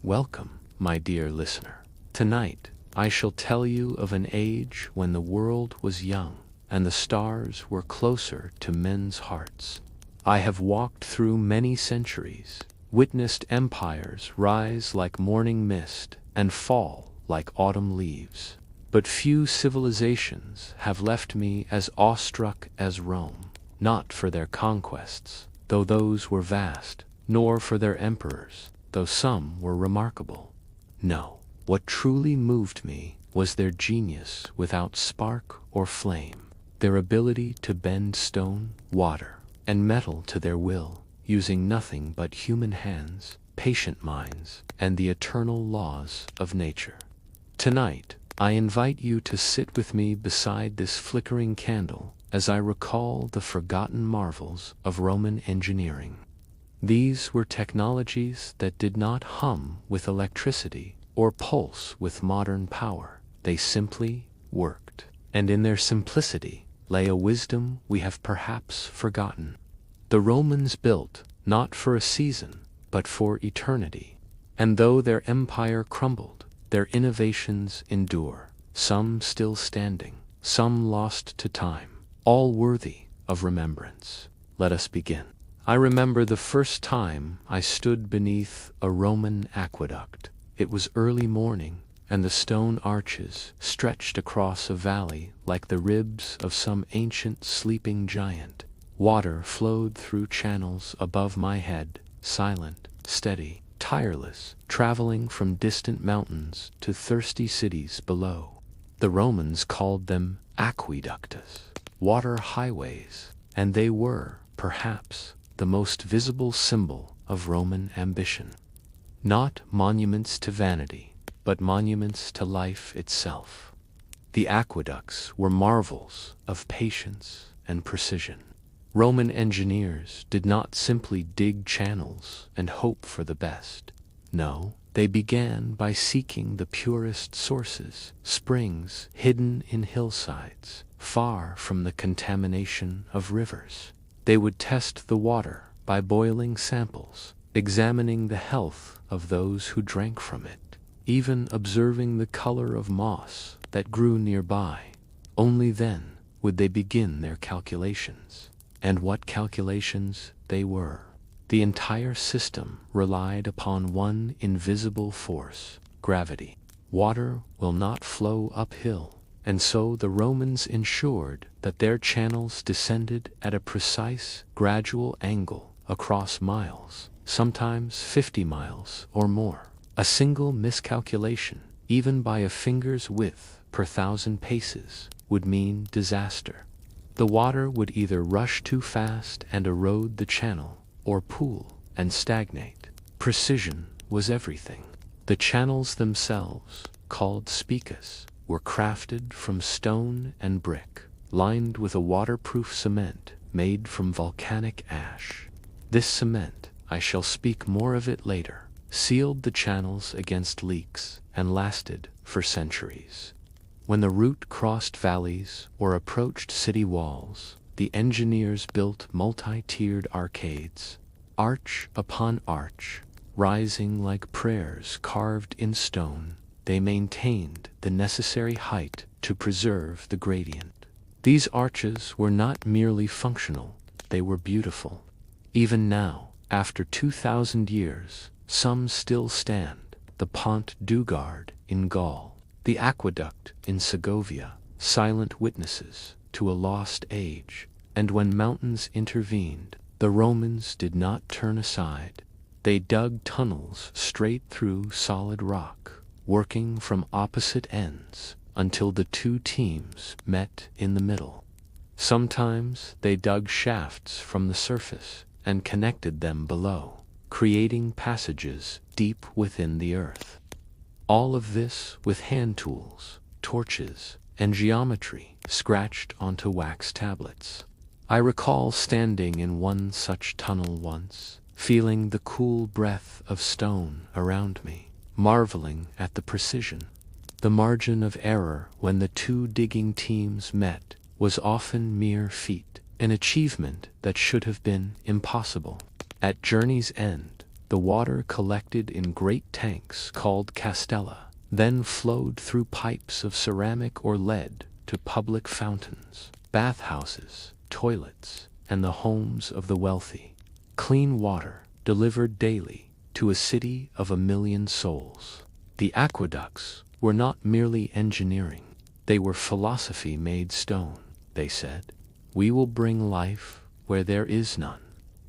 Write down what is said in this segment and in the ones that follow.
Welcome, my dear listener. Tonight, I shall tell you of an age when the world was young and the stars were closer to men's hearts. I have walked through many centuries, witnessed empires rise like morning mist and fall like autumn leaves. But few civilizations have left me as awestruck as Rome, not for their conquests, though those were vast, nor for their emperors, though some were remarkable. No, what truly moved me was their genius without spark or flame, their ability to bend stone, water, and metal to their will, using nothing but human hands, patient minds, and the eternal laws of nature. Tonight, I invite you to sit with me beside this flickering candle as I recall the forgotten marvels of Roman engineering. These were technologies that did not hum with electricity or pulse with modern power. They simply worked. And in their simplicity lay a wisdom we have perhaps forgotten. The Romans built not for a season, but for eternity. And though their empire crumbled, their innovations endure, some still standing, some lost to time, all worthy of remembrance. Let us begin. I remember the first time I stood beneath a Roman aqueduct. It was early morning, and the stone arches stretched across a valley like the ribs of some ancient sleeping giant. Water flowed through channels above my head, silent, steady, tireless, traveling from distant mountains to thirsty cities below. The Romans called them aqueducts, water highways, and they were, perhaps, the most visible symbol of Roman ambition. Not monuments to vanity, but monuments to life itself. The aqueducts were marvels of patience and precision. Roman engineers did not simply dig channels and hope for the best. No, they began by seeking the purest sources, springs hidden in hillsides, far from the contamination of rivers. They would test the water by boiling samples, examining the health of those who drank from it, even observing the color of moss that grew nearby. Only then would they begin their calculations. And what calculations they were! The entire system relied upon one invisible force, gravity. Water will not flow uphill, and so the Romans ensured that their channels descended at a precise, gradual angle across miles, sometimes 50 miles or more. A single miscalculation, even by a finger's width per 1,000 paces, would mean disaster. The water would either rush too fast and erode the channel, or pool and stagnate. Precision was everything. The channels themselves, called spicas, were crafted from stone and brick, lined with a waterproof cement made from volcanic ash. This cement, I shall speak more of it later, sealed the channels against leaks and lasted for centuries. When the route crossed valleys or approached city walls, the engineers built multi-tiered arcades, arch upon arch, rising like prayers carved in stone. They maintained the necessary height to preserve the gradient. These arches were not merely functional, they were beautiful. Even now, after 2,000 years, some still stand. The Pont du Gard in Gaul, the aqueduct in Segovia, silent witnesses to a lost age. And when mountains intervened, the Romans did not turn aside. They dug tunnels straight through solid rock, working from opposite ends until the two teams met in the middle. Sometimes they dug shafts from the surface and connected them below, creating passages deep within the earth. All of this with hand tools, torches, and geometry scratched onto wax tablets. I recall standing in one such tunnel once, feeling the cool breath of stone around me, marveling at the precision. The margin of error when the two digging teams met was often mere feet, an achievement that should have been impossible. At journey's end, The water collected in great tanks called castella, then flowed through pipes of ceramic or lead to public fountains, bathhouses, toilets, and the homes of the wealthy. Clean water delivered daily to a city of 1,000,000 souls. The aqueducts were not merely engineering, they were philosophy made stone. They said, "We will bring life where there is none.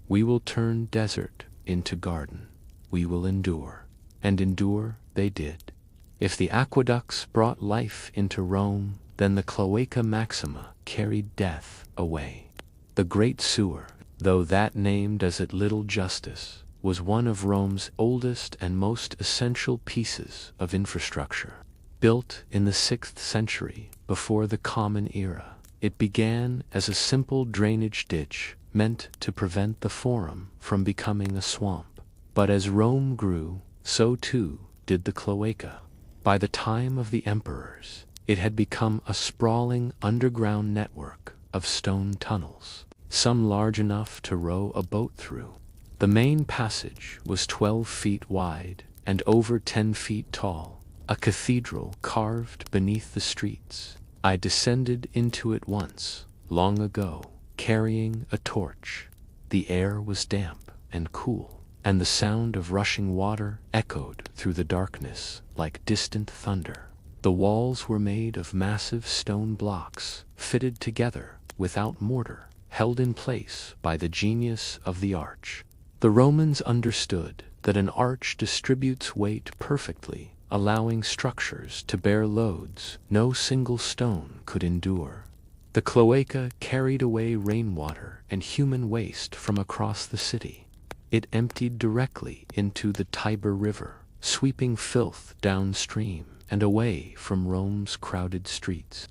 We will turn desert into garden. We will endure." And endure they did. If the aqueducts brought life into Rome, then the cloaca maxima carried death away. The great sewer, though that name does it little justice, was one of Rome's oldest and most essential pieces of infrastructure. Built in the 6th century, before the Common Era, it began as a simple drainage ditch meant to prevent the Forum from becoming a swamp. But as Rome grew, so too did the cloaca. By the time of the emperors, it had become a sprawling underground network of stone tunnels, some large enough to row a boat through. The main passage was 12 feet wide and over 10 feet tall, a cathedral carved beneath the streets. I descended into it once, long ago, carrying a torch. The air was damp and cool, and the sound of rushing water echoed through the darkness like distant thunder. The walls were made of massive stone blocks, fitted together without mortar, held in place by the genius of the arch. The Romans understood that an arch distributes weight perfectly, allowing structures to bear loads no single stone could endure. The cloaca carried away rainwater and human waste from across the city. It emptied directly into the Tiber River, sweeping filth downstream and away from Rome's crowded streets.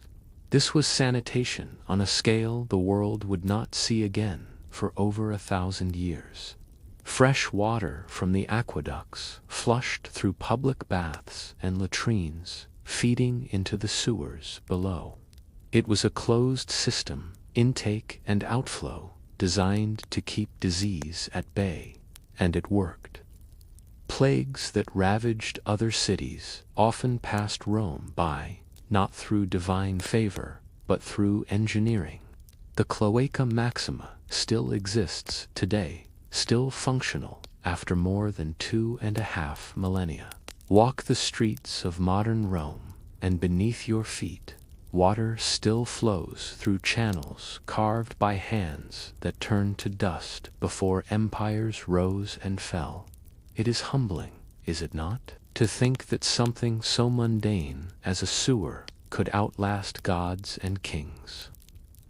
This was sanitation on a scale the world would not see again for over 1,000 years. Fresh water from the aqueducts flushed through public baths and latrines, feeding into the sewers below. It was a closed system, intake and outflow, designed to keep disease at bay, and it worked. Plagues that ravaged other cities often passed Rome by, not through divine favor, but through engineering. The cloaca maxima still exists today, still functional after more than 2.5 millennia. Walk the streets of modern Rome, and beneath your feet, water still flows through channels carved by hands that turned to dust before empires rose and fell. It is humbling, is it not, to think that something so mundane as a sewer could outlast gods and kings.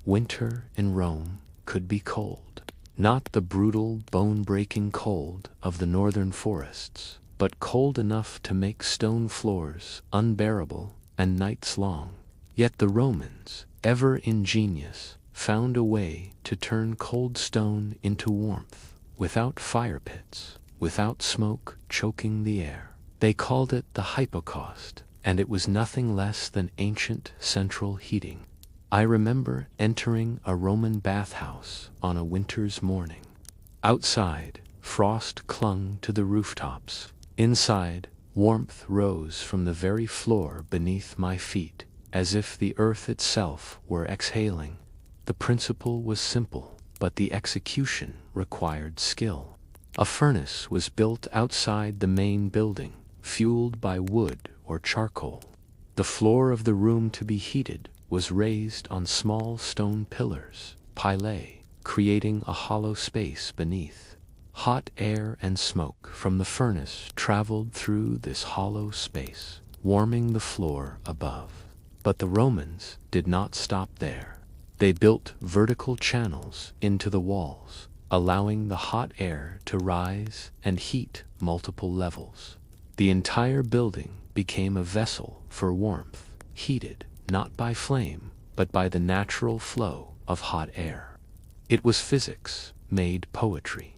Winter in Rome could be cold, not the brutal, bone-breaking cold of the northern forests, but cold enough to make stone floors unbearable and nights long. Yet the Romans, ever ingenious, found a way to turn cold stone into warmth, without fire pits, without smoke choking the air. They called it the hypocaust, and it was nothing less than ancient central heating. I remember entering a Roman bathhouse on a winter's morning. Outside, frost clung to the rooftops. Inside, warmth rose from the very floor beneath my feet, as if the earth itself were exhaling. The principle was simple, but the execution required skill. A furnace was built outside the main building, fueled by wood or charcoal. The floor of the room to be heated was raised on small stone pillars, pylai, creating a hollow space beneath. Hot air and smoke from the furnace traveled through this hollow space, warming the floor above. But the Romans did not stop there. They built vertical channels into the walls, allowing the hot air to rise and heat multiple levels. The entire building became a vessel for warmth, heated not by flame, but by the natural flow of hot air. It was physics made poetry.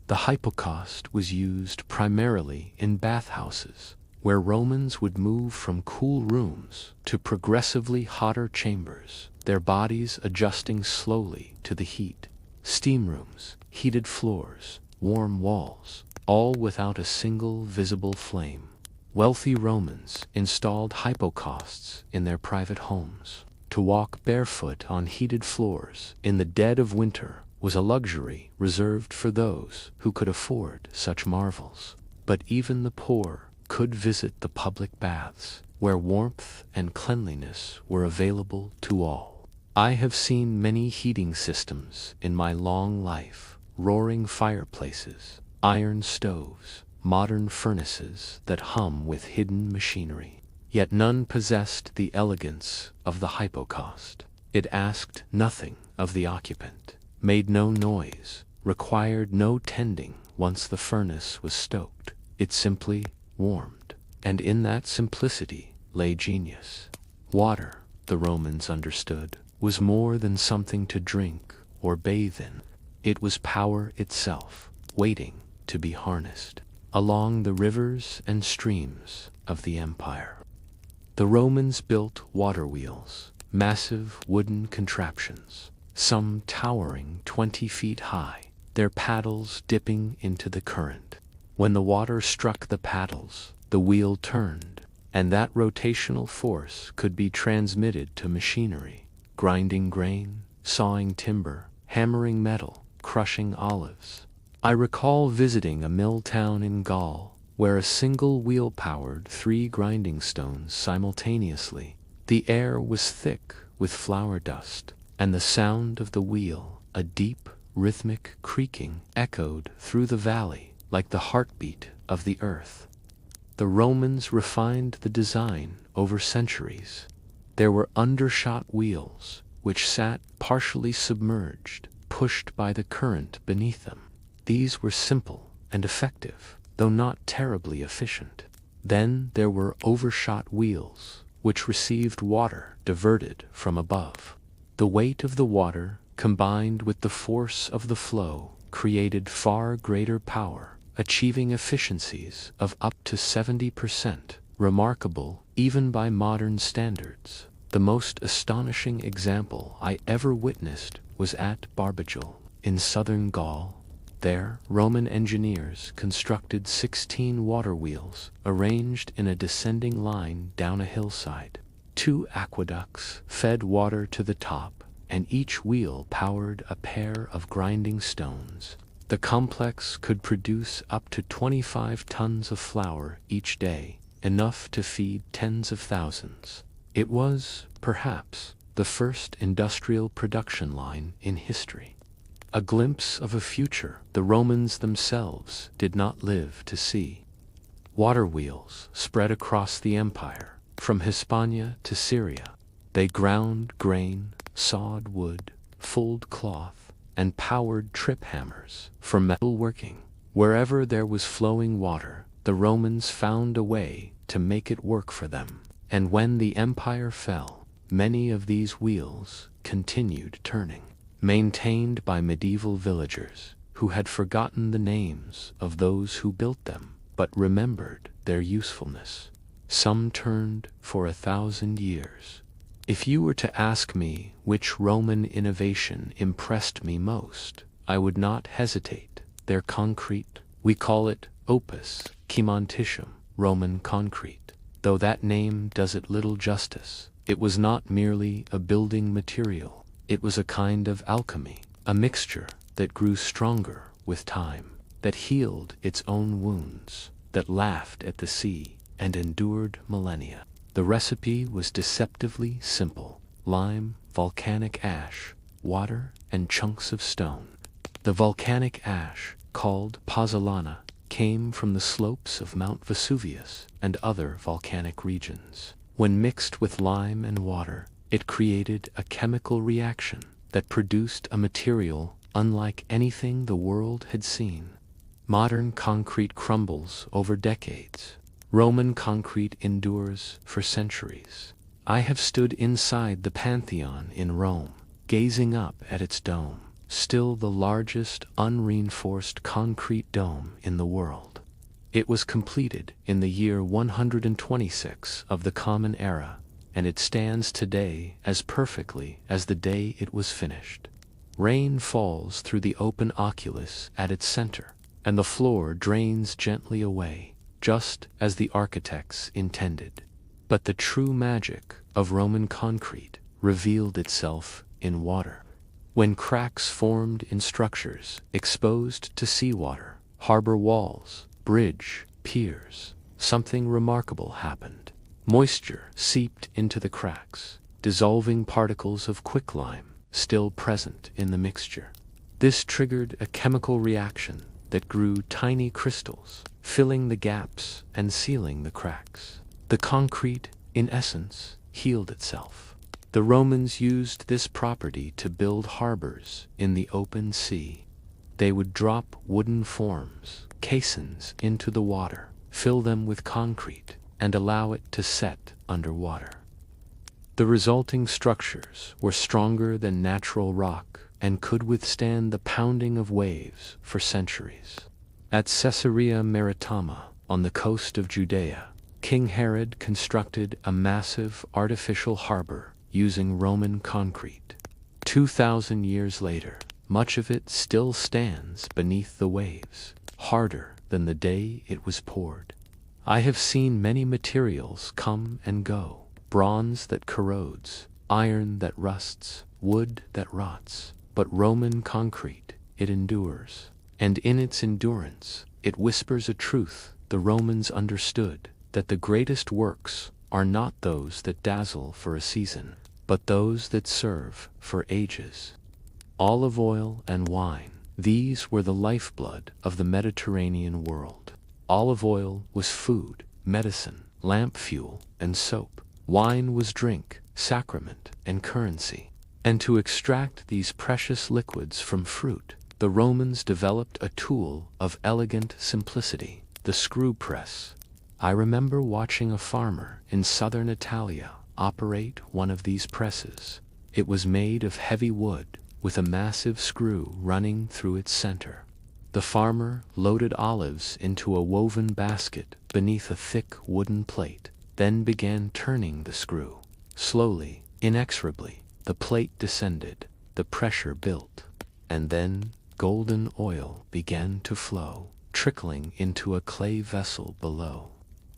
The hypocaust was used primarily in bathhouses, where Romans would move from cool rooms to progressively hotter chambers, their bodies adjusting slowly to the heat. Steam rooms, heated floors, warm walls. all without a single visible flame. Wealthy Romans installed hypocausts in their private homes. To walk barefoot on heated floors in the dead of winter was a luxury reserved for those who could afford such marvels. But even the poor could visit the public baths, where warmth and cleanliness were available to all. I have seen many heating systems in my long life: roaring fireplaces, iron stoves, modern furnaces that hum with hidden machinery. Yet none possessed the elegance of the hypocaust. It asked nothing of the occupant, made no noise, required no tending once the furnace was stoked. It simply warmed. And in that simplicity lay genius. Water, the Romans understood, was more than something to drink or bathe in. It was power itself, waiting to be harnessed along the rivers and streams of the empire. The Romans built water wheels, massive wooden contraptions, some towering 20 feet high, their paddles dipping into the current. When the water struck the paddles, the wheel turned, and that rotational force could be transmitted to machinery, grinding grain, sawing timber, hammering metal, crushing olives. I recall visiting a mill town in Gaul, where a single wheel powered 3 grinding stones simultaneously. The air was thick with flour dust, and the sound of the wheel, a deep, rhythmic creaking, echoed through the valley like the heartbeat of the earth. The Romans refined the design over centuries. There were undershot wheels, which sat partially submerged, pushed by the current beneath them. These were simple and effective, though not terribly efficient. Then there were overshot wheels, which received water diverted from above. The weight of the water, combined with the force of the flow, created far greater power, achieving efficiencies of up to 70%, remarkable even by modern standards. The most astonishing example I ever witnessed was at Barbajal, in southern Gaul. There, Roman engineers constructed 16 water wheels, arranged in a descending line down a hillside. 2 aqueducts fed water to the top, and each wheel powered a pair of grinding stones. The complex could produce up to 25 tons of flour each day, enough to feed tens of thousands. It was, perhaps, the first industrial production line in history. A glimpse of a future the Romans themselves did not live to see. Water wheels spread across the empire, from Hispania to Syria. They ground grain, sawed wood, fulled cloth, and powered trip hammers for metalworking. Wherever there was flowing water, the Romans found a way to make it work for them. And when the empire fell, many of these wheels continued turning, maintained by medieval villagers who had forgotten the names of those who built them, but remembered their usefulness. Some turned for 1,000 years. If you were to ask me which Roman innovation impressed me most, I would not hesitate. Their concrete, we call it opus cementitium, Roman concrete. Though that name does it little justice, it was not merely a building material. It was a kind of alchemy, a mixture that grew stronger with time, that healed its own wounds, that laughed at the sea and endured millennia. The recipe was deceptively simple: lime, volcanic ash, water, and chunks of stone. The volcanic ash, called pozzolana, came from the slopes of Mount Vesuvius and other volcanic regions. When mixed with lime and water, it created a chemical reaction that produced a material unlike anything the world had seen. Modern concrete crumbles over decades. Roman concrete endures for centuries. I have stood inside the Pantheon in Rome, gazing up at its dome, still the largest unreinforced concrete dome in the world. It was completed in the year 126 of the Common Era, and it stands today as perfectly as the day it was finished. Rain falls through the open oculus at its center, and the floor drains gently away, just as the architects intended. But the true magic of Roman concrete revealed itself in water. When cracks formed in structures exposed to seawater, harbor walls, bridge, piers, something remarkable happened. Moisture seeped into the cracks, dissolving particles of quicklime still present in the mixture. This triggered a chemical reaction that grew tiny crystals, filling the gaps and sealing the cracks. The concrete, in essence, healed itself. The Romans used this property to build harbors in the open sea. They would drop wooden forms, caissons, into the water, fill them with concrete, and allow it to set underwater. The resulting structures were stronger than natural rock and could withstand the pounding of waves for centuries. At Caesarea Maritima, on the coast of Judea, King Herod constructed a massive artificial harbor using Roman concrete. 2,000 years later, much of it still stands beneath the waves, harder than the day it was poured. I have seen many materials come and go: bronze that corrodes, iron that rusts, wood that rots. But Roman concrete, it endures. And in its endurance, it whispers a truth the Romans understood: that the greatest works are not those that dazzle for a season, but those that serve for ages. Olive oil and wine, these were the lifeblood of the Mediterranean world. Olive oil was food, medicine, lamp fuel, and soap. Wine was drink, sacrament, and currency. And to extract these precious liquids from fruit, the Romans developed a tool of elegant simplicity: the screw press. I remember watching a farmer in southern Italia operate one of these presses. It was made of heavy wood, with a massive screw running through its center. The farmer loaded olives into a woven basket beneath a thick wooden plate, then began turning the screw. Slowly, inexorably, the plate descended, the pressure built, and then golden oil began to flow, trickling into a clay vessel below.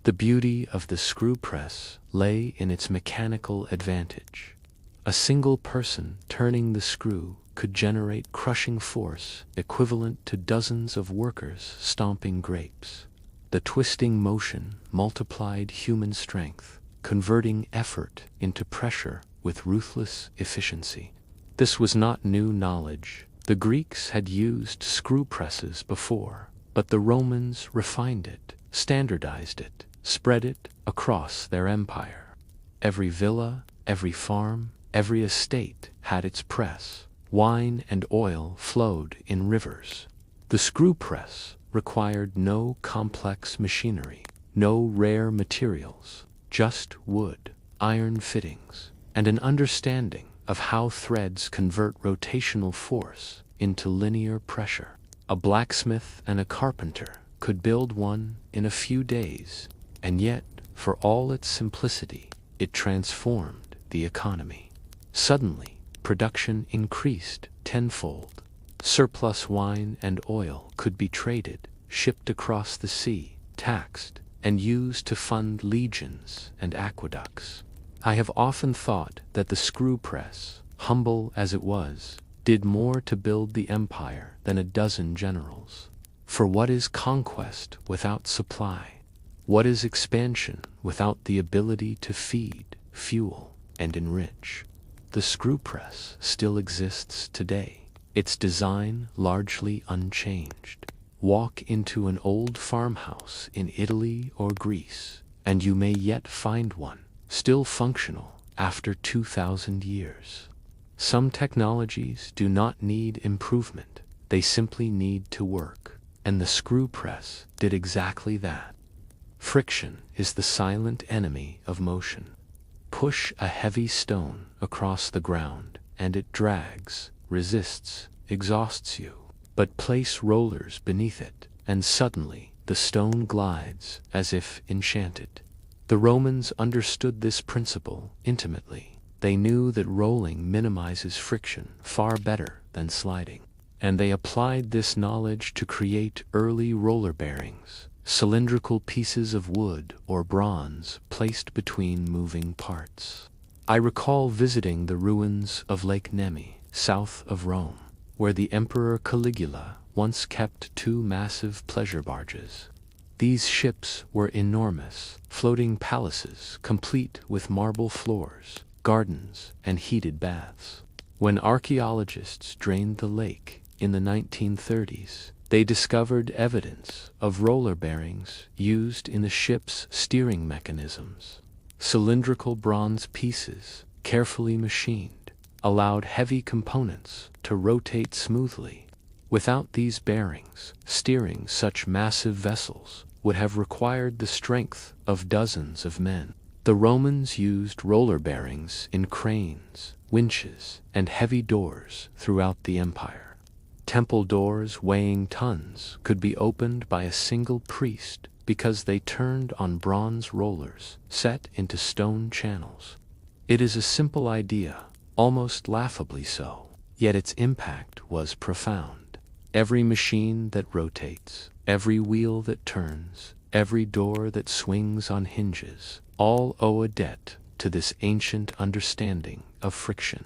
The beauty of the screw press lay in its mechanical advantage. A single person turning the screw could generate crushing force equivalent to dozens of workers stomping grapes. The twisting motion multiplied human strength, converting effort into pressure with ruthless efficiency. This was not new knowledge. The Greeks had used screw presses before, but the Romans refined it, standardized it, spread it across their empire. Every villa, every farm, every estate had its press. Wine and oil flowed in rivers. The screw press required no complex machinery, no rare materials, just wood, iron fittings, and an understanding of how threads convert rotational force into linear pressure. A blacksmith and a carpenter could build one in a few days, and yet, for all its simplicity, it transformed the economy. Suddenly, production increased tenfold. Surplus wine and oil could be traded, shipped across the sea, taxed, and used to fund legions and aqueducts. I have often thought that the screw press, humble as it was, did more to build the empire than a dozen generals. For what is conquest without supply? What is expansion without the ability to feed, fuel, and enrich? The screw press still exists today, its design largely unchanged. Walk into an old farmhouse in Italy or Greece, and you may yet find one, still functional after 2,000 years. Some technologies do not need improvement, they simply need to work, and the screw press did exactly that. Friction is the silent enemy of motion. Push a heavy stone across the ground, and it drags, resists, exhausts you. But place rollers beneath it, and suddenly the stone glides as if enchanted. The Romans understood this principle intimately. They knew that rolling minimizes friction far better than sliding. and they applied this knowledge to create early roller bearings, cylindrical pieces of wood or bronze placed between moving parts. I recall visiting the ruins of Lake Nemi, south of Rome, where the Emperor Caligula once kept two massive pleasure barges. These ships were enormous, floating palaces complete with marble floors, gardens, and heated baths. When archaeologists drained the lake in the 1930s, they discovered evidence of roller bearings used in the ship's steering mechanisms. Cylindrical bronze pieces, carefully machined, allowed heavy components to rotate smoothly. Without these bearings, steering such massive vessels would have required the strength of dozens of men. The Romans used roller bearings in cranes, winches, and heavy doors throughout the empire. Temple doors weighing tons could be opened by a single priest because they turned on bronze rollers set into stone channels. It is a simple idea, almost laughably so, yet its impact was profound. Every machine that rotates, every wheel that turns, every door that swings on hinges, all owe a debt to this ancient understanding of friction.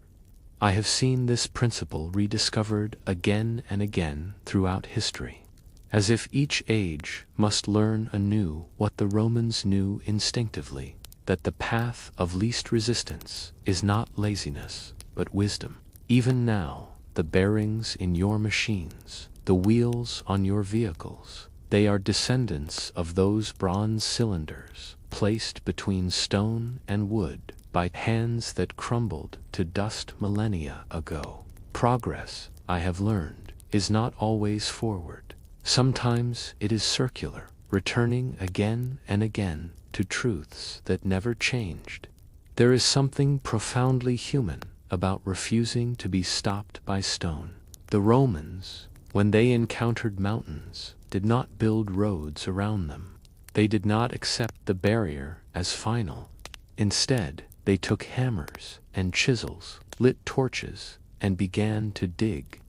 I have seen this principle rediscovered again and again throughout history, as if each age must learn anew what the Romans knew instinctively, that the path of least resistance is not laziness, but wisdom. Even now, the bearings in your machines, the wheels on your vehicles, they are descendants of those bronze cylinders placed between stone and wood by hands that crumbled to dust millennia ago. Progress, I have learned, is not always forward. Sometimes it is circular, returning again and again to truths that never changed. There is something profoundly human about refusing to be stopped by stone. The Romans, when they encountered mountains, did not build roads around them. They did not accept the barrier as final. Instead, they took hammers and chisels, lit torches, and began to dig.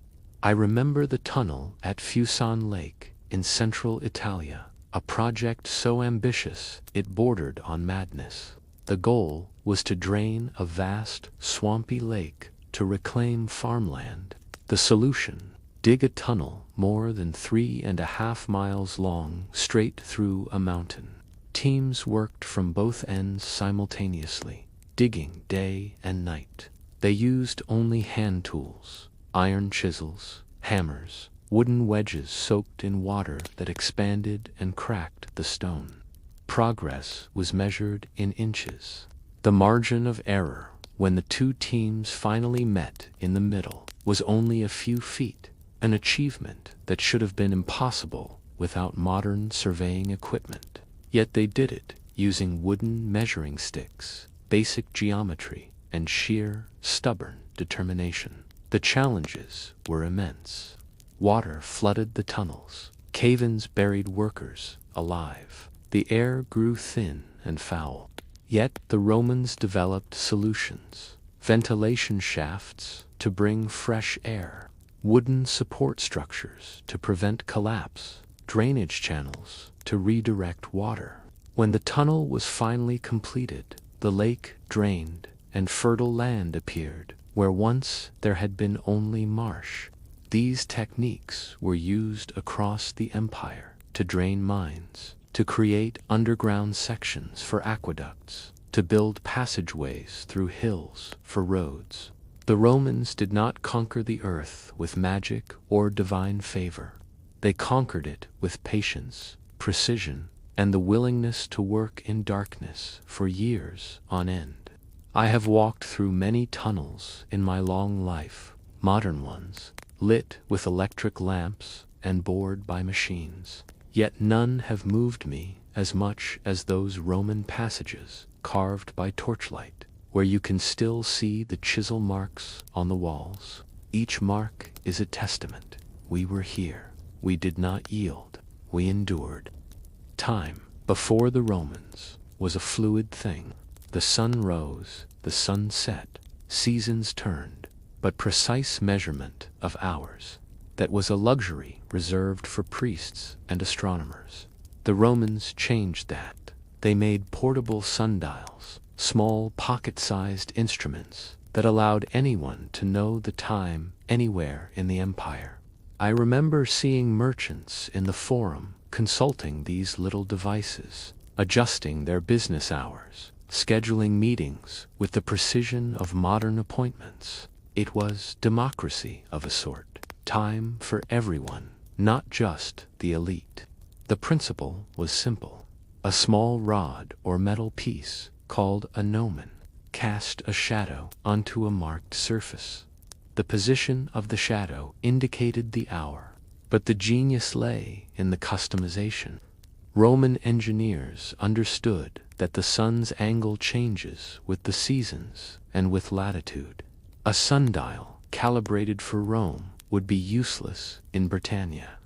I remember the tunnel at Fusan Lake in central Italia, a project so ambitious it bordered on madness. The goal was to drain a vast, swampy lake to reclaim farmland. The solution: dig a tunnel more than 3.5 miles long straight through a mountain. Teams worked from both ends simultaneously, digging day and night. They used only hand tools, iron chisels, hammers, wooden wedges soaked in water that expanded and cracked the stone. Progress was measured in inches. The margin of error, when the two teams finally met in the middle, was only a few feet, an achievement that should have been impossible without modern surveying equipment. Yet they did it using wooden measuring sticks, basic geometry, and sheer, stubborn determination. The challenges were immense. Water flooded the tunnels. Cave-ins buried workers alive. The air grew thin and foul. Yet the Romans developed solutions: ventilation shafts to bring fresh air, wooden support structures to prevent collapse, drainage channels to redirect water. When the tunnel was finally completed, the lake drained and fertile land appeared where once there had been only marsh. These techniques were used across the empire to drain mines, to create underground sections for aqueducts, to build passageways through hills for roads. The Romans did not conquer the earth with magic or divine favor. They conquered it with patience, precision, and the willingness to work in darkness for years on end. I have walked through many tunnels in my long life, modern ones, lit with electric lamps and bored by machines. Yet none have moved me as much as those Roman passages carved by torchlight, where you can still see the chisel marks on the walls. Each mark is a testament. We were here. We did not yield. We endured. Time, before the Romans, was a fluid thing. The sun rose, the sun set, seasons turned, but precise measurement of hours. that was a luxury reserved for priests and astronomers. The Romans changed that. They made portable sundials, small pocket-sized instruments that allowed anyone to know the time anywhere in the empire. I remember seeing merchants in the Forum consulting these little devices, adjusting their business hours, scheduling meetings with the precision of modern appointments. It was democracy of a sort, time for everyone, not just the elite. The principle was simple. A small rod or metal piece, called a gnomon, cast a shadow onto a marked surface. The position of the shadow indicated the hour, but the genius lay in the customization. Roman engineers understood that the sun's angle changes with the seasons and with latitude. A sundial calibrated for Rome would be useless in Britannia.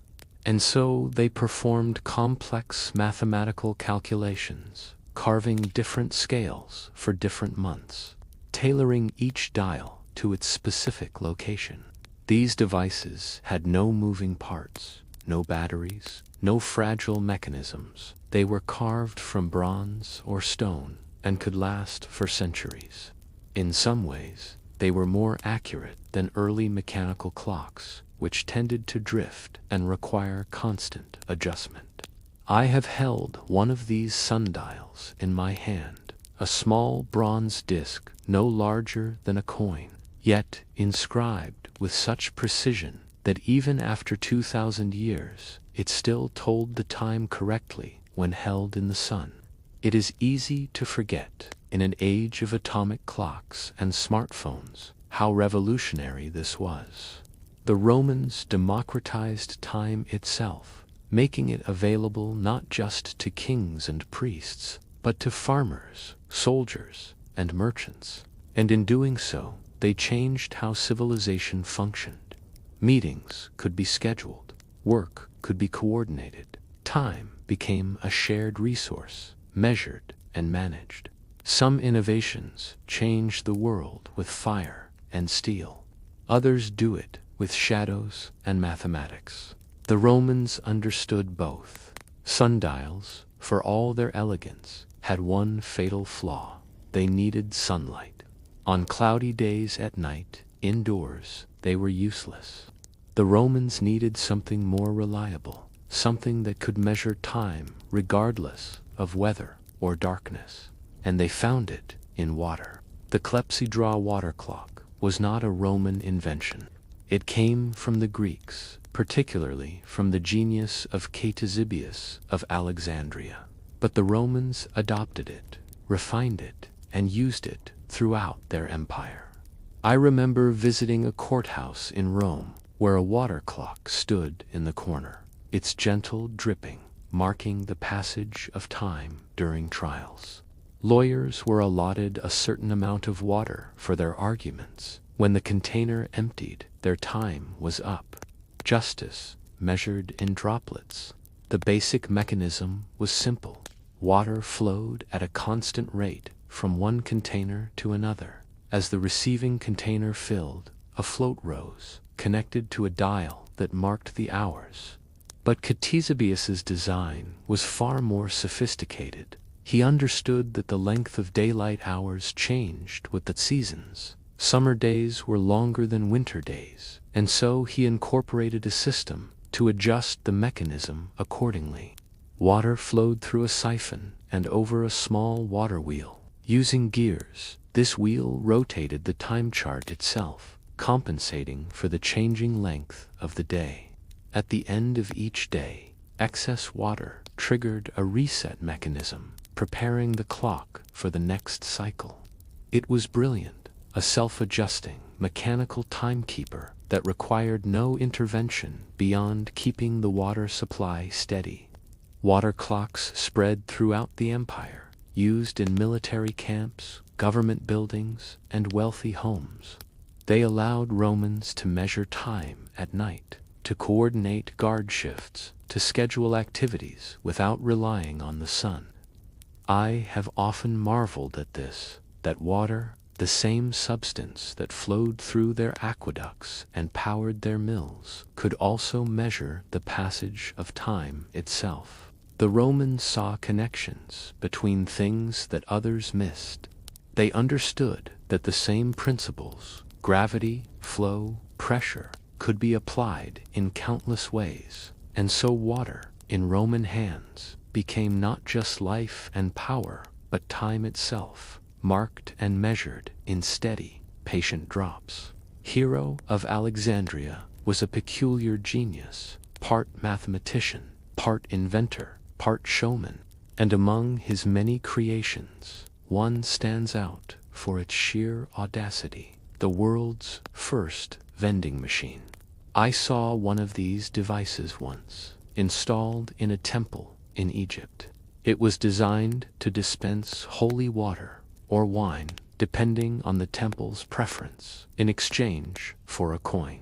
And so they performed complex mathematical calculations, carving different scales for different months, tailoring each dial to its specific location. These devices had no moving parts, no batteries, no fragile mechanisms. They were carved from bronze or stone and could last for centuries. In some ways, they were more accurate than early mechanical clocks, which tended to drift and require constant adjustment. I have held one of these sundials in my hand, a small bronze disc no larger than a coin, yet inscribed with such precision that even after 2,000 years, it still told the time correctly when held in the sun. It is easy to forget, in an age of atomic clocks and smartphones, how revolutionary this was. The Romans democratized time itself, making it available not just to kings and priests, but to farmers, soldiers, and merchants. And in doing so, they changed how civilization functioned. Meetings could be scheduled, work could be coordinated, time became a shared resource, measured and managed. Some innovations changed the world with fire and steel. Others do it with shadows and mathematics. The Romans understood both. Sundials, for all their elegance, had one fatal flaw. They needed sunlight. On cloudy days at night, indoors, they were useless. The Romans needed something more reliable, something that could measure time regardless of weather or darkness. And they found it in water. The clepsydra water clock was not a Roman invention. It came from the Greeks, particularly from the genius of Ctesibius of Alexandria. But the Romans adopted it, refined it, and used it throughout their empire. I remember visiting a courthouse in Rome where a water clock stood in the corner, its gentle dripping marking the passage of time during trials. Lawyers were allotted a certain amount of water for their arguments. When the container emptied, their time was up. Justice measured in droplets. The basic mechanism was simple. Water flowed at a constant rate from one container to another. As the receiving container filled, a float rose, connected to a dial that marked the hours. But Ctesibius's design was far more sophisticated. He understood that the length of daylight hours changed with the seasons. Summer days were longer than winter days, and so he incorporated a system to adjust the mechanism accordingly. Water flowed through a siphon and over a small water wheel. Using gears, this wheel rotated the time chart itself, compensating for the changing length of the day. At the end of each day, excess water triggered a reset mechanism, preparing the clock for the next cycle. It was brilliant, a self-adjusting, mechanical timekeeper that required no intervention beyond keeping the water supply steady. Water clocks spread throughout the empire, used in military camps, government buildings, and wealthy homes. They allowed Romans to measure time at night, to coordinate guard shifts, to schedule activities without relying on the sun. I have often marveled at this, that water, the same substance that flowed through their aqueducts and powered their mills could also measure the passage of time itself. The Romans saw connections between things that others missed. They understood that the same principles, gravity, flow, pressure, could be applied in countless ways, and so water, in Roman hands, became not just life and power, but time itself, marked and measured in steady, patient drops. Hero of Alexandria was a peculiar genius, part mathematician, part inventor, part showman, and among his many creations, one stands out for its sheer audacity: the world's first vending machine. I saw one of these devices once, installed in a temple in Egypt. It was designed to dispense holy water or wine, depending on the temple's preference, in exchange for a coin.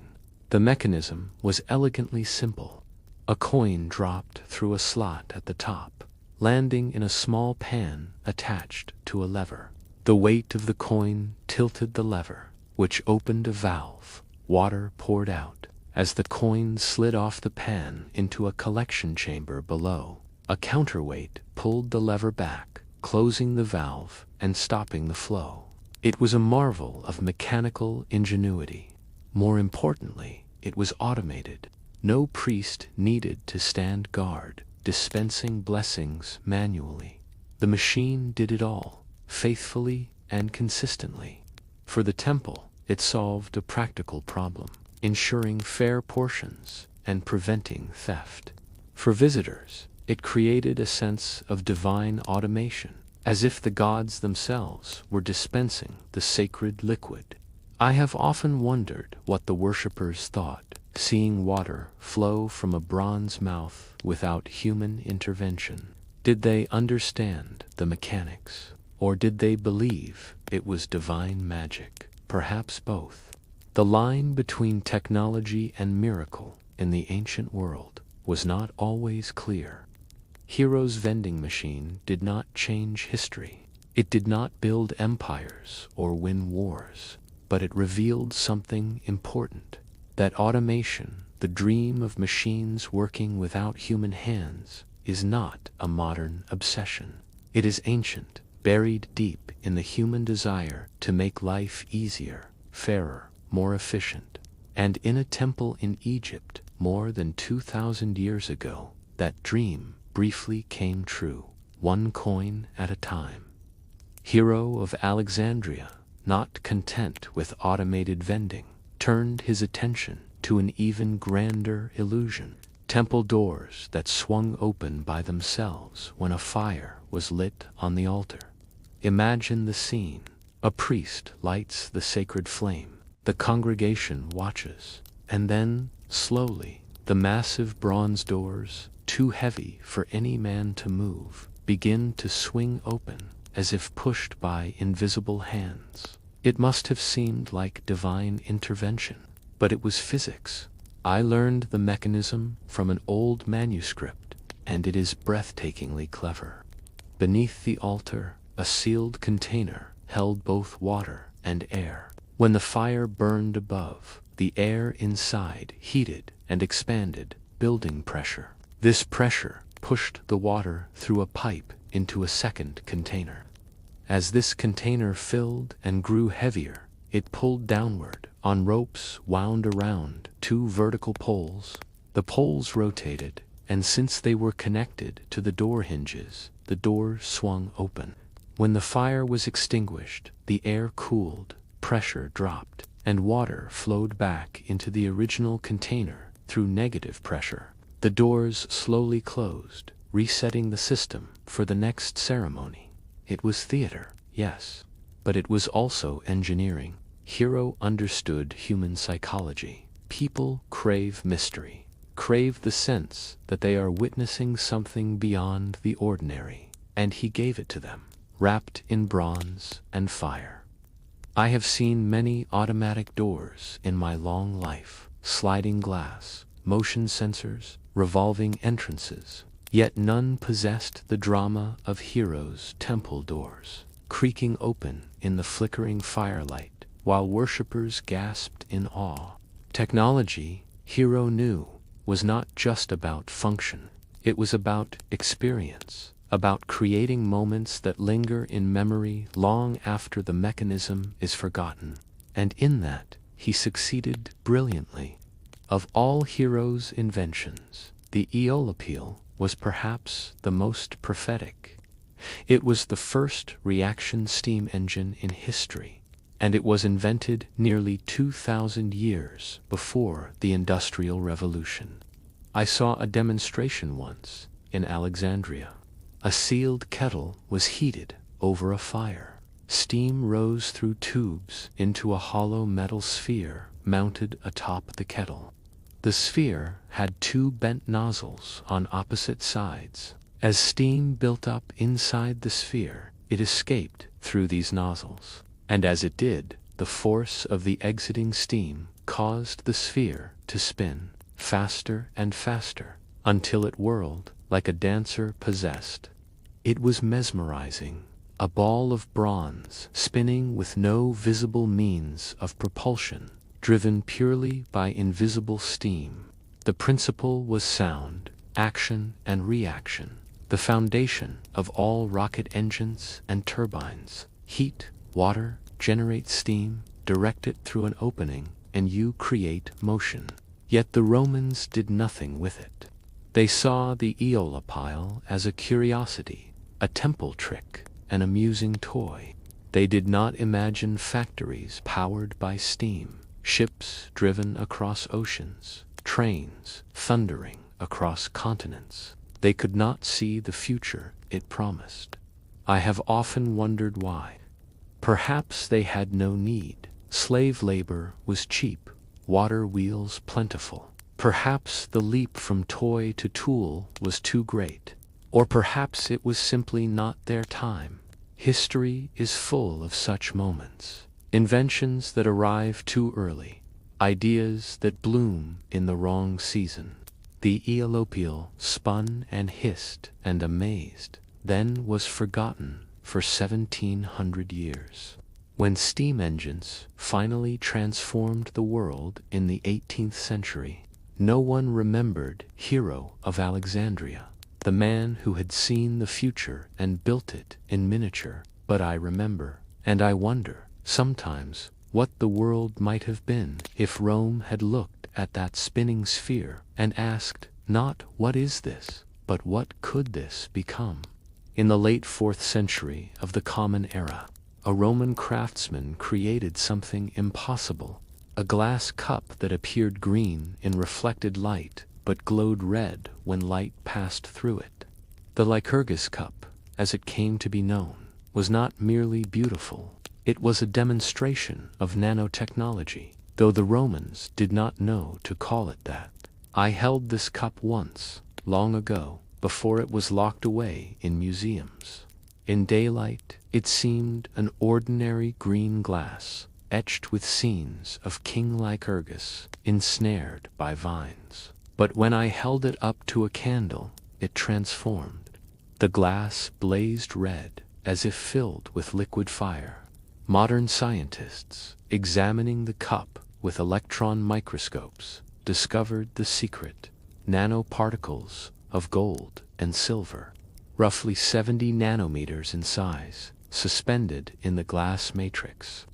The mechanism was elegantly simple. A coin dropped through a slot at the top, landing in a small pan attached to a lever. The weight of the coin tilted the lever, which opened a valve. Water poured out. As the coin slid off the pan into a collection chamber below, a counterweight pulled the lever back, closing the valve and stopping the flow. It was a marvel of mechanical ingenuity. More importantly, it was automated. No priest needed to stand guard, dispensing blessings manually. The machine did it all, faithfully and consistently. For the temple, it solved a practical problem, ensuring fair portions and preventing theft. For visitors, it created a sense of divine automation, as if the gods themselves were dispensing the sacred liquid. I have often wondered what the worshippers thought, seeing water flow from a bronze mouth without human intervention. Did they understand the mechanics, or did they believe it was divine magic? Perhaps both. The line between technology and miracle in the ancient world was not always clear. Hero's vending machine did not change history. It did not build empires or win wars, but it revealed something important: that automation, the dream of machines working without human hands, is not a modern obsession. It is ancient, buried deep in the human desire to make life easier, fairer, more efficient. And in a temple in Egypt, more than 2,000 years ago, that dream briefly came true, one coin at a time. Hero of Alexandria, not content with automated vending, turned his attention to an even grander illusion: temple doors that swung open by themselves when a fire was lit on the altar. Imagine the scene. A priest lights the sacred flame, the congregation watches, and then, slowly, the massive bronze doors, too heavy for any man to move, begin to swing open, as if pushed by invisible hands. It must have seemed like divine intervention, but it was physics. I learned the mechanism from an old manuscript, and it is breathtakingly clever. Beneath the altar, a sealed container held both water and air. When the fire burned above, the air inside heated and expanded, building pressure. This pressure pushed the water through a pipe into a second container. As this container filled and grew heavier, it pulled downward on ropes wound around two vertical poles. The poles rotated, and since they were connected to the door hinges, the door swung open. When the fire was extinguished, the air cooled, pressure dropped, and water flowed back into the original container through negative pressure. The doors slowly closed, resetting the system for the next ceremony. It was theater, yes, but it was also engineering. Hero understood human psychology. People crave mystery, crave the sense that they are witnessing something beyond the ordinary, and he gave it to them, wrapped in bronze and fire. I have seen many automatic doors in my long life, sliding glass, motion sensors, revolving entrances, yet none possessed the drama of Hero's temple doors. creaking open in the flickering firelight, while worshippers gasped in awe. Technology, Hero knew, was not just about function. It was about experience, about creating moments that linger in memory long after the mechanism is forgotten. And in that, he succeeded brilliantly. Of all Hero's inventions, the Aeolipile was perhaps the most prophetic. It was the first reaction steam engine in history, and it was invented nearly 2,000 years before the Industrial Revolution. I saw a demonstration once in Alexandria. A sealed kettle was heated over a fire. Steam rose through tubes into a hollow metal sphere mounted atop the kettle. The sphere had two bent nozzles on opposite sides. As steam built up inside the sphere, it escaped through these nozzles. And as it did, the force of the exiting steam caused the sphere to spin faster and faster until it whirled like a dancer possessed. It was mesmerizing. A ball of bronze spinning with no visible means of propulsion, driven purely by invisible steam. The principle was sound, action and reaction, the foundation of all rocket engines and turbines. Heat, water, generate steam, direct it through an opening, and you create motion. Yet the Romans did nothing with it. They saw the Aeolipile as a curiosity, a temple trick, an amusing toy. They did not imagine factories powered by steam, ships driven across oceans, trains thundering across continents. They could not see the future it promised. I have often wondered why. Perhaps they had no need. Slave labor was cheap, water wheels plentiful. Perhaps the leap from toy to tool was too great. Or perhaps it was simply not their time. History is full of such moments. Inventions that arrive too early. Ideas that bloom in the wrong season. The Aeolipile spun and hissed and amazed, then was forgotten for 1,700 years. When steam engines finally transformed the world in the 18th century, no one remembered Hero of Alexandria, the man who had seen the future and built it in miniature. But I remember, and I wonder, sometimes, what the world might have been if Rome had looked at that spinning sphere and asked, not what is this, but what could this become? In the late 4th century of the Common Era, a Roman craftsman created something impossible, a glass cup that appeared green in reflected light but glowed red when light passed through it. The Lycurgus cup, as it came to be known, was not merely beautiful, it was a demonstration of nanotechnology, though the Romans did not know to call it that. I held this cup once, long ago, before it was locked away in museums. In daylight, it seemed an ordinary green glass, etched with scenes of King Lycurgus, ensnared by vines. But when I held it up to a candle, it transformed. The glass blazed red, as if filled with liquid fire. Modern scientists, examining the cup with electron microscopes, discovered the secret: nanoparticles of gold and silver, roughly 70 nanometers in size, suspended in the glass matrix.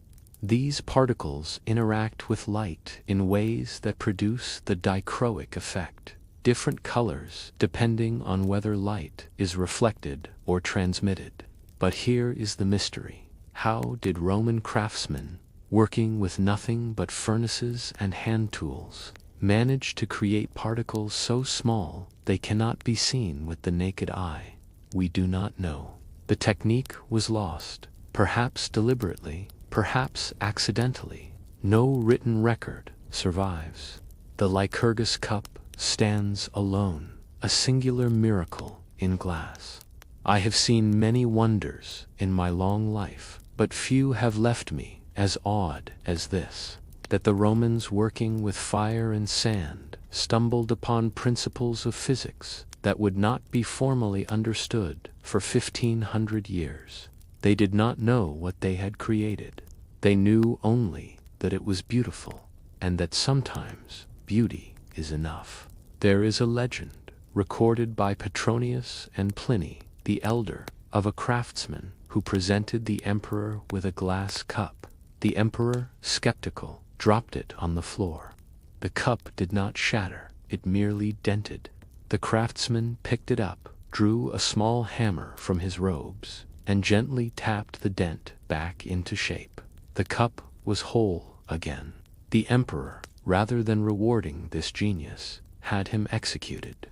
These particles interact with light in ways that produce the dichroic effect, different colors depending on whether light is reflected or transmitted. But here is the mystery. How did Roman craftsmen, working with nothing but furnaces and hand tools, manage to create particles so small they cannot be seen with the naked eye? We do not know. The technique was lost, perhaps deliberately, perhaps accidentally. No written record survives. The Lycurgus cup stands alone, a singular miracle in glass. I have seen many wonders in my long life, but few have left me as awed as this, that the Romans, working with fire and sand, stumbled upon principles of physics that would not be formally understood for 1,500 years. They did not know what they had created. They knew only that it was beautiful, and that sometimes beauty is enough. There is a legend, recorded by Petronius and Pliny the Elder, of a craftsman who presented the emperor with a glass cup. The emperor, skeptical, dropped it on the floor. The cup did not shatter, it merely dented. The craftsman picked it up, drew a small hammer from his robes, and gently tapped the dent back into shape. The cup was whole again. The emperor, rather than rewarding this genius, had him executed.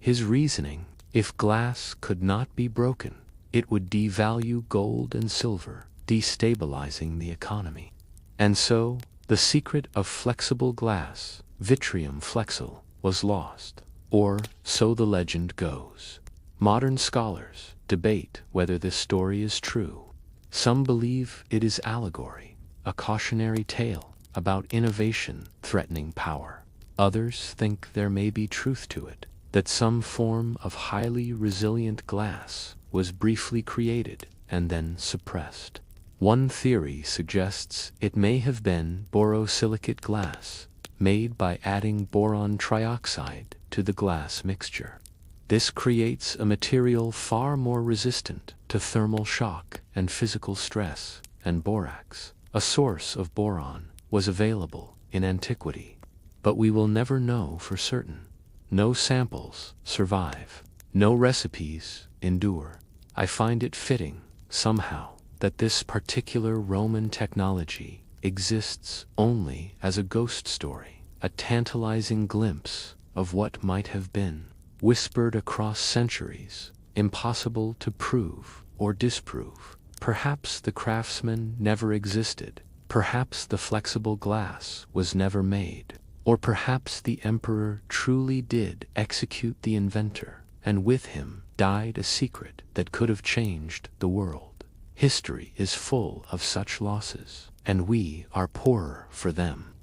His reasoning: if glass could not be broken, it would devalue gold and silver, destabilizing the economy. And so, the secret of flexible glass, vitrium flexile, was lost. Or, so the legend goes. Modern scholars debate whether this story is true. Some believe it is allegory, a cautionary tale about innovation threatening power. Others think there may be truth to it, that some form of highly resilient glass was briefly created and then suppressed. One theory suggests it may have been borosilicate glass, made by adding boron trioxide to the glass mixture. This creates a material far more resistant to thermal shock and physical stress, and borax, a source of boron, was available in antiquity. But we will never know for certain. No samples survive. No recipes endure. I find it fitting, somehow, that this particular Roman technology exists only as a ghost story, a tantalizing glimpse of what might have been, whispered across centuries, impossible to prove or disprove. Perhaps the craftsman never existed. Perhaps the flexible glass was never made. Or perhaps the emperor truly did execute the inventor, and with him died a secret that could have changed the world. History is full of such losses, and we are poorer for them.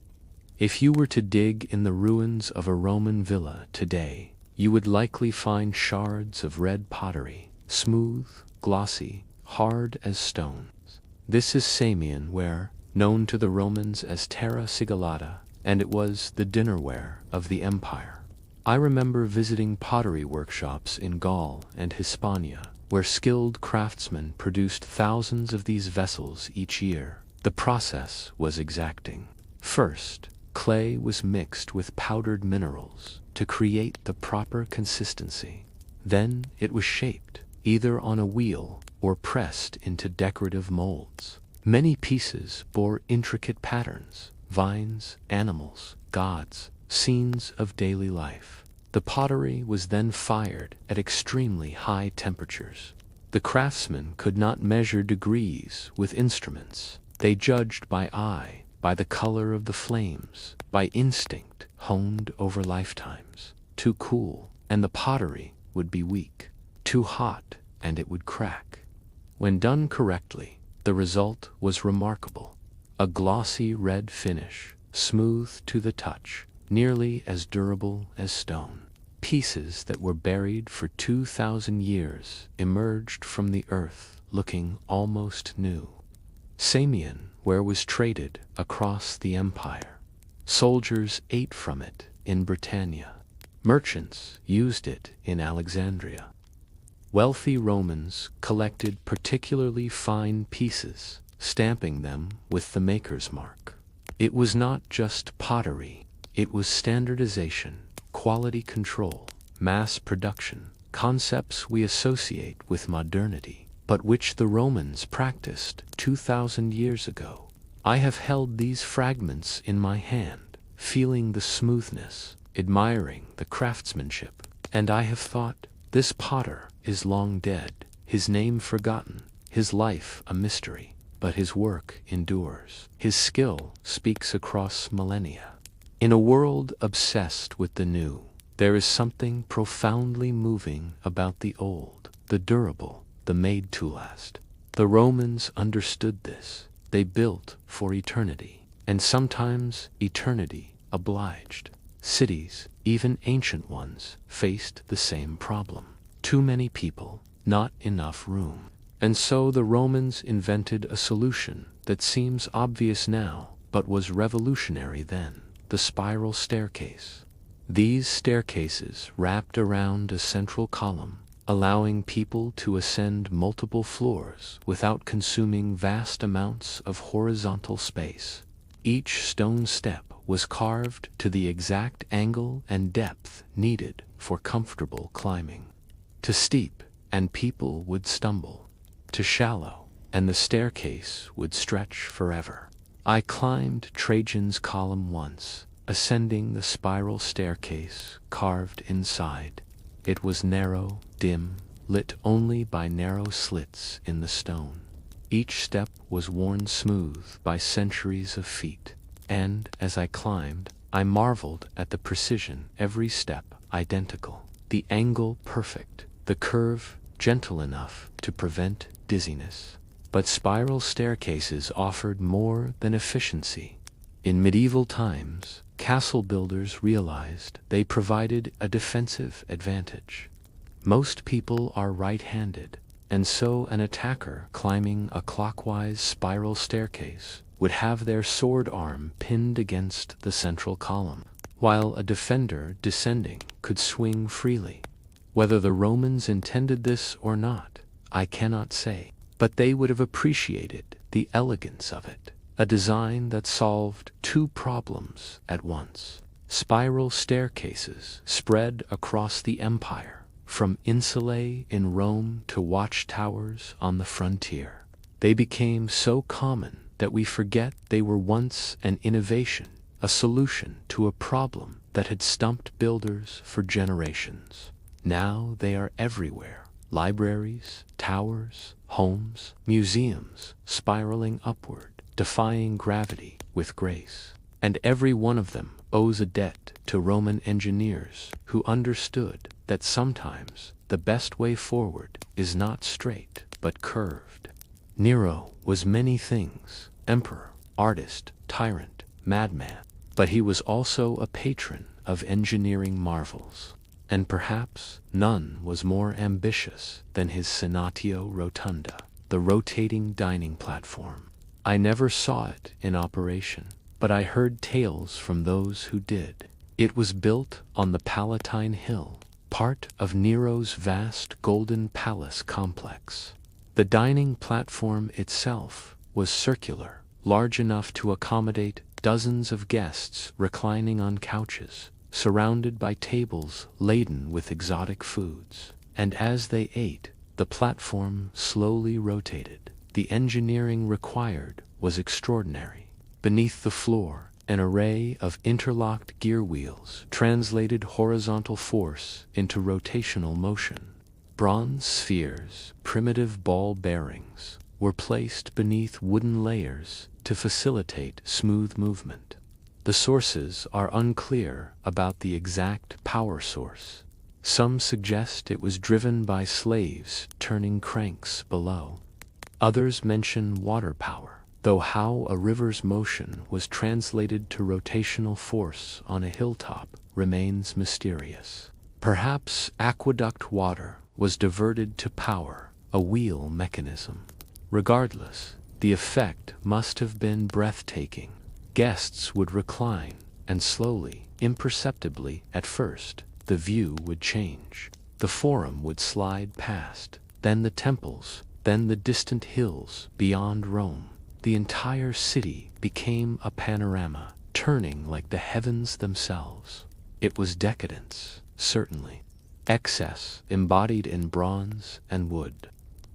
If you were to dig in the ruins of a Roman villa today, you would likely find shards of red pottery, smooth, glossy, hard as stones. This is Samian ware, known to the Romans as terra sigillata, and it was the dinnerware of the empire. I remember visiting pottery workshops in Gaul and Hispania, where skilled craftsmen produced thousands of these vessels each year. The process was exacting. First, clay was mixed with powdered minerals to create the proper consistency. Then it was shaped, either on a wheel or pressed into decorative molds. Many pieces bore intricate patterns: vines, animals, gods, scenes of daily life. The pottery was then fired at extremely high temperatures. The craftsmen could not measure degrees with instruments. They judged by eye, by the color of the flames, by instinct honed over lifetimes. Too cool, and the pottery would be weak. Too hot, and it would crack. When done correctly, the result was remarkable. A glossy red finish, smooth to the touch, nearly as durable as stone. Pieces that were buried for 2,000 years emerged from the earth looking almost new. Samian ware was traded across the empire. Soldiers ate from it in Britannia. Merchants used it in Alexandria. Wealthy Romans collected particularly fine pieces, stamping them with the maker's mark. It was not just pottery, it was standardization, quality control, mass production, concepts we associate with modernity, but which the Romans practiced 2,000 years ago. I have held these fragments in my hand, feeling the smoothness, admiring the craftsmanship, and I have thought, this potter is long dead, his name forgotten, his life a mystery, but his work endures. His skill speaks across millennia. In a world obsessed with the new, there is something profoundly moving about the old, the durable, the made to last. The Romans understood this. They built for eternity, and sometimes eternity obliged. Cities, even ancient ones, faced the same problem. Too many people, not enough room. And so the Romans invented a solution that seems obvious now, but was revolutionary then: the spiral staircase. These staircases wrapped around a central column, allowing people to ascend multiple floors without consuming vast amounts of horizontal space. Each stone step was carved to the exact angle and depth needed for comfortable climbing. Too steep, and people would stumble. Too shallow, and the staircase would stretch forever. I climbed Trajan's column once, ascending the spiral staircase carved inside. It was narrow, dim, lit only by narrow slits in the stone. Each step was worn smooth by centuries of feet, and as I climbed, I marveled at the precision, every step identical, the angle perfect, the curve gentle enough to prevent dizziness. But spiral staircases offered more than efficiency. In medieval times, castle builders realized they provided a defensive advantage. Most people are right-handed, and so an attacker climbing a clockwise spiral staircase would have their sword arm pinned against the central column, while a defender descending could swing freely. Whether the Romans intended this or not, I cannot say, but they would have appreciated the elegance of it, a design that solved two problems at once. Spiral staircases spread across the empire, from insulae in Rome to watchtowers on the frontier. They became so common that we forget they were once an innovation, a solution to a problem that had stumped builders for generations. Now they are everywhere: libraries, towers, homes, museums, spiraling upward, defying gravity with grace. And every one of them owes a debt to Roman engineers who understood that sometimes the best way forward is not straight but curved. Nero was many things: emperor, artist, tyrant, madman, but he was also a patron of engineering marvels. And perhaps none was more ambitious than his Senatio Rotunda, the rotating dining platform. I never saw it in operation, but I heard tales from those who did. It was built on the Palatine Hill, part of Nero's vast Golden Palace complex. The dining platform itself was circular, large enough to accommodate dozens of guests reclining on couches, surrounded by tables laden with exotic foods. And as they ate, the platform slowly rotated. The engineering required was extraordinary. Beneath the floor, an array of interlocked gear wheels translated horizontal force into rotational motion. Bronze spheres, primitive ball bearings, were placed beneath wooden layers to facilitate smooth movement. The sources are unclear about the exact power source. Some suggest it was driven by slaves turning cranks below. Others mention water power, though how a river's motion was translated to rotational force on a hilltop remains mysterious. Perhaps aqueduct water was diverted to power a wheel mechanism. Regardless, the effect must have been breathtaking. Guests would recline, and slowly, imperceptibly at first, the view would change. The Forum would slide past, then the temples, then the distant hills beyond Rome. The entire city became a panorama, turning like the heavens themselves. It was decadence, certainly. Excess embodied in bronze and wood.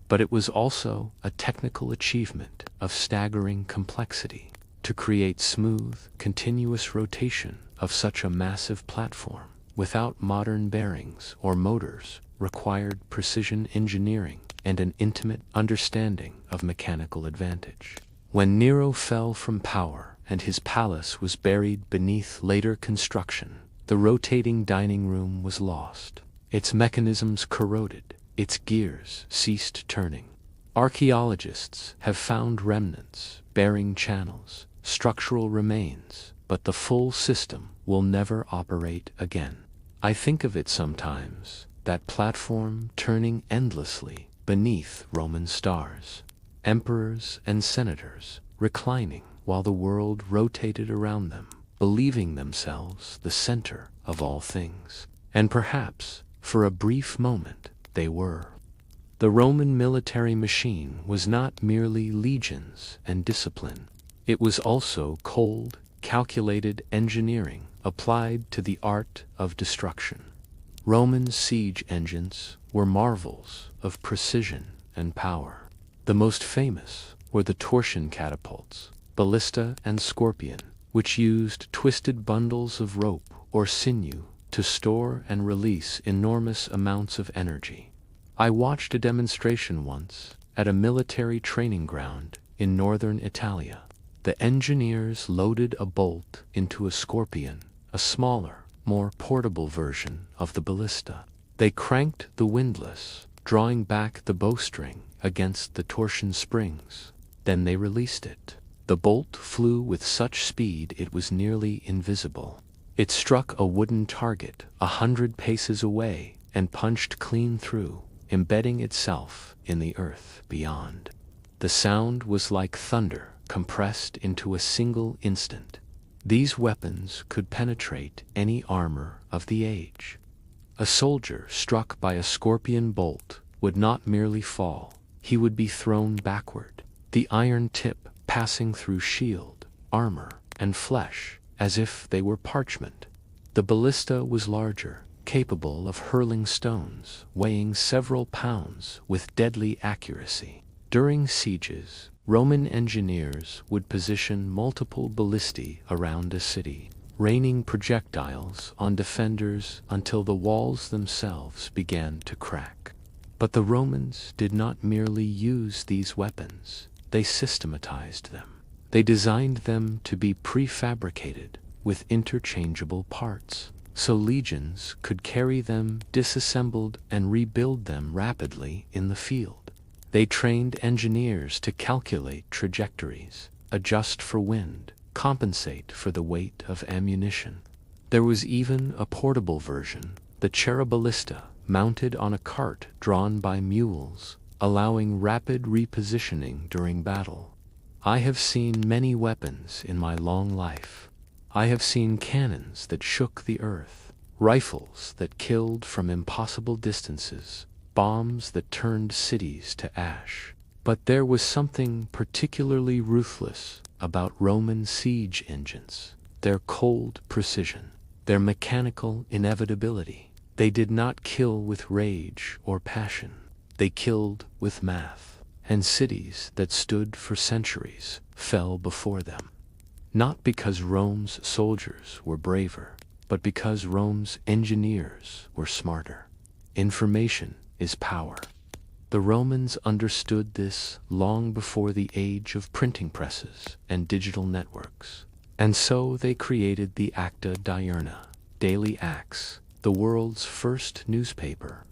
But it was also a technical achievement of staggering complexity. To create smooth, continuous rotation of such a massive platform without modern bearings or motors required precision engineering and an intimate understanding of mechanical advantage. When Nero fell from power and his palace was buried beneath later construction, the rotating dining room was lost. Its mechanisms corroded, its gears ceased turning. Archaeologists have found remnants, bearing channels, structural remains, but the full system will never operate again. I think of it sometimes, that platform turning endlessly beneath Roman stars, emperors and senators reclining while the world rotated around them, believing themselves the center of all things. And perhaps, for a brief moment, they were. The Roman military machine was not merely legions and discipline. It was also cold, calculated engineering applied to the art of destruction. Roman siege engines were marvels of precision and power. The most famous were the torsion catapults, ballista and scorpion, which used twisted bundles of rope or sinew to store and release enormous amounts of energy. I watched a demonstration once at a military training ground in northern Italia. The engineers loaded a bolt into a scorpion, a smaller, more portable version of the ballista. They cranked the windlass, drawing back the bowstring against the torsion springs. Then they released it. The bolt flew with such speed it was nearly invisible. It struck a wooden target 100 paces away and punched clean through, embedding itself in the earth beyond. The sound was like thunder compressed into a single instant. These weapons could penetrate any armor of the age. A soldier struck by a scorpion bolt would not merely fall, he would be thrown backward, the iron tip passing through shield, armor, and flesh as if they were parchment. The ballista was larger, capable of hurling stones, weighing several pounds with deadly accuracy. During sieges, Roman engineers would position multiple ballistae around a city, raining projectiles on defenders until the walls themselves began to crack. But the Romans did not merely use these weapons, they systematized them. They designed them to be prefabricated with interchangeable parts, so legions could carry them disassembled and rebuild them rapidly in the field. They trained engineers to calculate trajectories, adjust for wind, compensate for the weight of ammunition. There was even a portable version, the charaballista, mounted on a cart drawn by mules, allowing rapid repositioning during battle. I have seen many weapons in my long life. I have seen cannons that shook the earth, rifles that killed from impossible distances, bombs that turned cities to ash. But there was something particularly ruthless about Roman siege engines, their cold precision, their mechanical inevitability. They did not kill with rage or passion. They killed with math, and cities that stood for centuries fell before them. Not because Rome's soldiers were braver, but because Rome's engineers were smarter. Information is power. The Romans understood this long before the age of printing presses and digital networks. And so they created the Acta Diurna, Daily Acts, the world's first newspaper.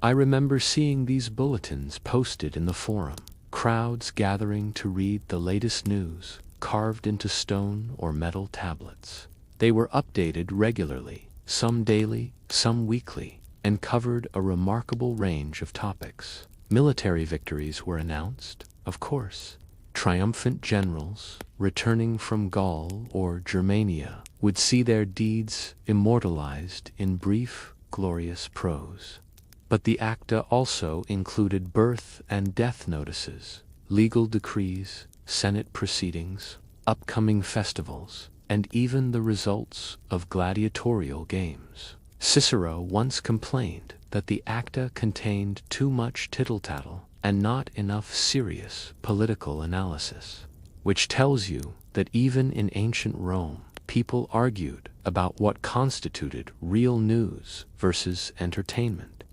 I remember seeing these bulletins posted in the forum, crowds gathering to read the latest news, carved into stone or metal tablets. They were updated regularly, some daily, some weekly, and covered a remarkable range of topics. Military victories were announced, of course. Triumphant generals, returning from Gaul or Germania, would see their deeds immortalized in brief, glorious prose. But the Acta also included birth and death notices, legal decrees, Senate proceedings, upcoming festivals, and even the results of gladiatorial games. Cicero once complained that the Acta contained too much tittle-tattle and not enough serious political analysis, which tells you that even in ancient Rome, people argued about what constituted real news versus entertainment.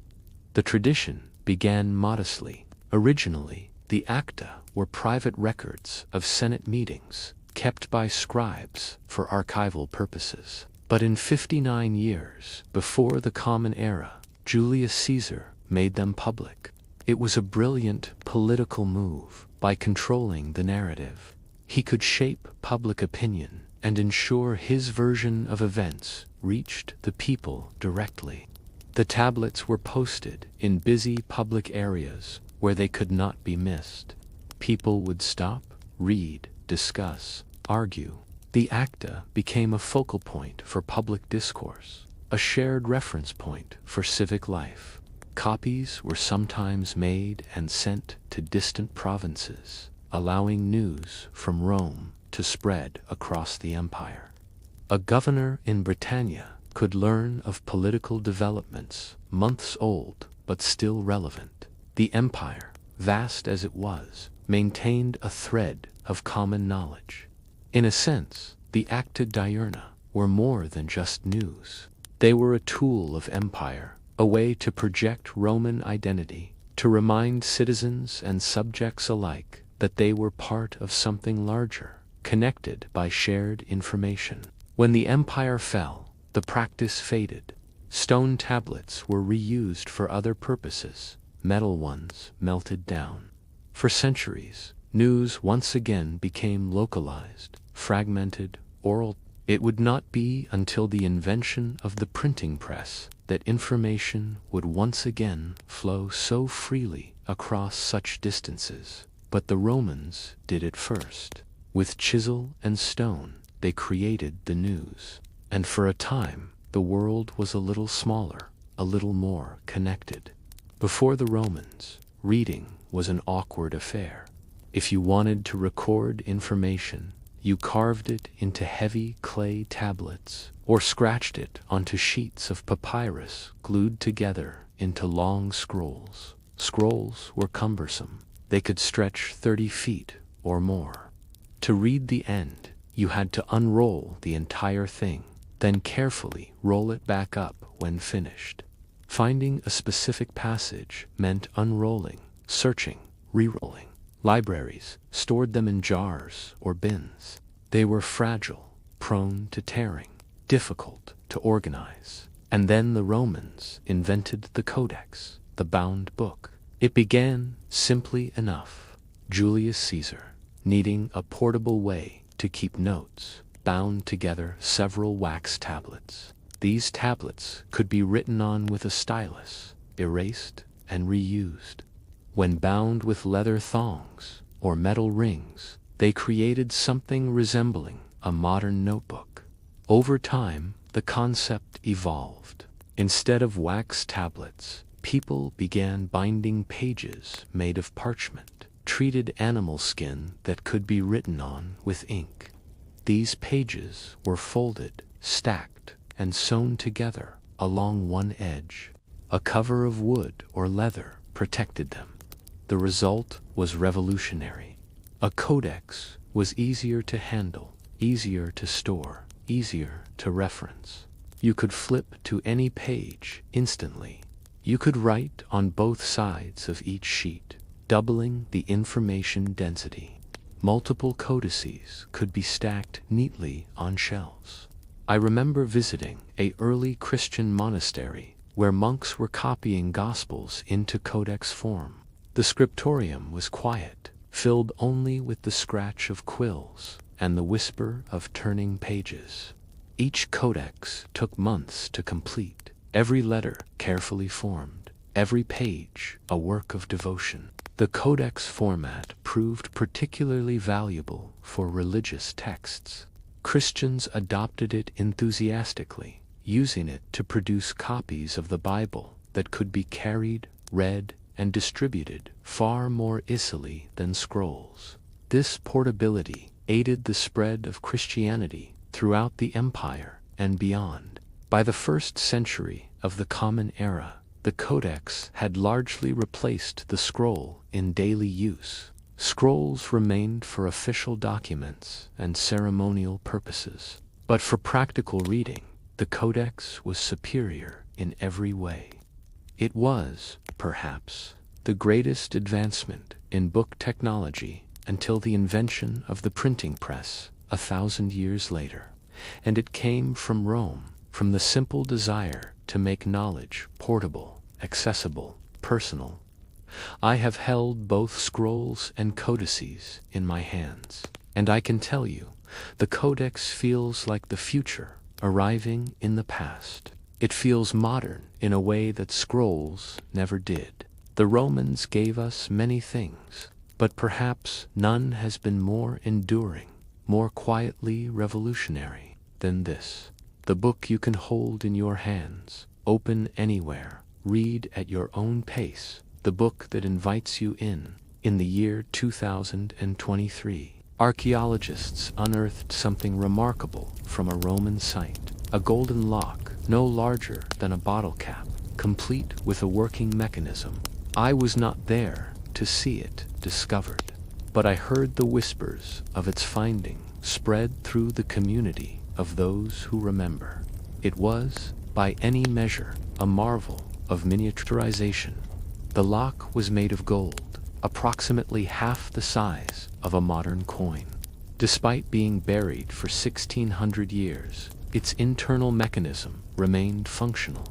The tradition began modestly. Originally, the Acta were private records of Senate meetings kept by scribes for archival purposes. But in 59 years before the Common Era, Julius Caesar made them public. It was a brilliant political move. By controlling the narrative, he could shape public opinion and ensure his version of events reached the people directly. The tablets were posted in busy public areas where they could not be missed. People would stop, read, discuss, argue. The acta became a focal point for public discourse, a shared reference point for civic life. Copies were sometimes made and sent to distant provinces, allowing news from Rome to spread across the empire. A governor in Britannia could learn of political developments months old but still relevant. The empire, vast as it was, maintained a thread of common knowledge. In a sense, the Acta Diurna were more than just news. They were a tool of empire, a way to project Roman identity, to remind citizens and subjects alike that they were part of something larger, connected by shared information. When the empire fell, the practice faded. Stone tablets were reused for other purposes, metal ones melted down. For centuries, news once again became localized, fragmented, oral. It would not be until the invention of the printing press that information would once again flow so freely across such distances. But the Romans did it first. With chisel and stone, they created the news. And for a time, the world was a little smaller, a little more connected. Before the Romans, reading was an awkward affair. If you wanted to record information, you carved it into heavy clay tablets or scratched it onto sheets of papyrus glued together into long scrolls. Scrolls were cumbersome. They could stretch 30 feet or more. To read the end, you had to unroll the entire thing, then carefully roll it back up when finished. Finding a specific passage meant unrolling, searching, re-rolling. Libraries stored them in jars or bins. They were fragile, prone to tearing, difficult to organize. And then the Romans invented the codex, the bound book. It began simply enough. Julius Caesar, needing a portable way to keep notes, bound together several wax tablets. These tablets could be written on with a stylus, erased and reused. When bound with leather thongs or metal rings, they created something resembling a modern notebook. Over time, the concept evolved. Instead of wax tablets, people began binding pages made of parchment, treated animal skin that could be written on with ink. These pages were folded, stacked, and sewn together along one edge. A cover of wood or leather protected them. The result was revolutionary. A codex was easier to handle, easier to store, easier to reference. You could flip to any page instantly. You could write on both sides of each sheet, doubling the information density. Multiple codices could be stacked neatly on shelves. I remember visiting an early Christian monastery where monks were copying Gospels into codex form. The scriptorium was quiet, filled only with the scratch of quills and the whisper of turning pages. Each codex took months to complete, every letter carefully formed, every page a work of devotion. The codex format proved particularly valuable for religious texts. Christians adopted it enthusiastically, using it to produce copies of the Bible that could be carried, read, and distributed far more easily than scrolls. This portability aided the spread of Christianity throughout the empire and beyond. By the 1st century of the Common Era, the codex had largely replaced the scroll in daily use. Scrolls remained for official documents and ceremonial purposes, but for practical reading, the codex was superior in every way. It was, perhaps, the greatest advancement in book technology until the invention of the printing press 1,000 years later, and it came from Rome, from the simple desire to make knowledge portable, accessible, personal. I have held both scrolls and codices in my hands, and I can tell you, the codex feels like the future arriving in the past. It feels modern in a way that scrolls never did. The Romans gave us many things, but perhaps none has been more enduring, more quietly revolutionary than this. The book you can hold in your hands, open anywhere, read at your own pace, the book that invites you in the year 2023. Archaeologists unearthed something remarkable from a Roman site, a golden lock no larger than a bottle cap, complete with a working mechanism. I was not there to see it discovered, but I heard the whispers of its finding spread through the community of those who remember. It was, by any measure, a marvel of miniaturization. The lock was made of gold, approximately half the size of a modern coin. Despite being buried for 1,600 years, its internal mechanism remained functional.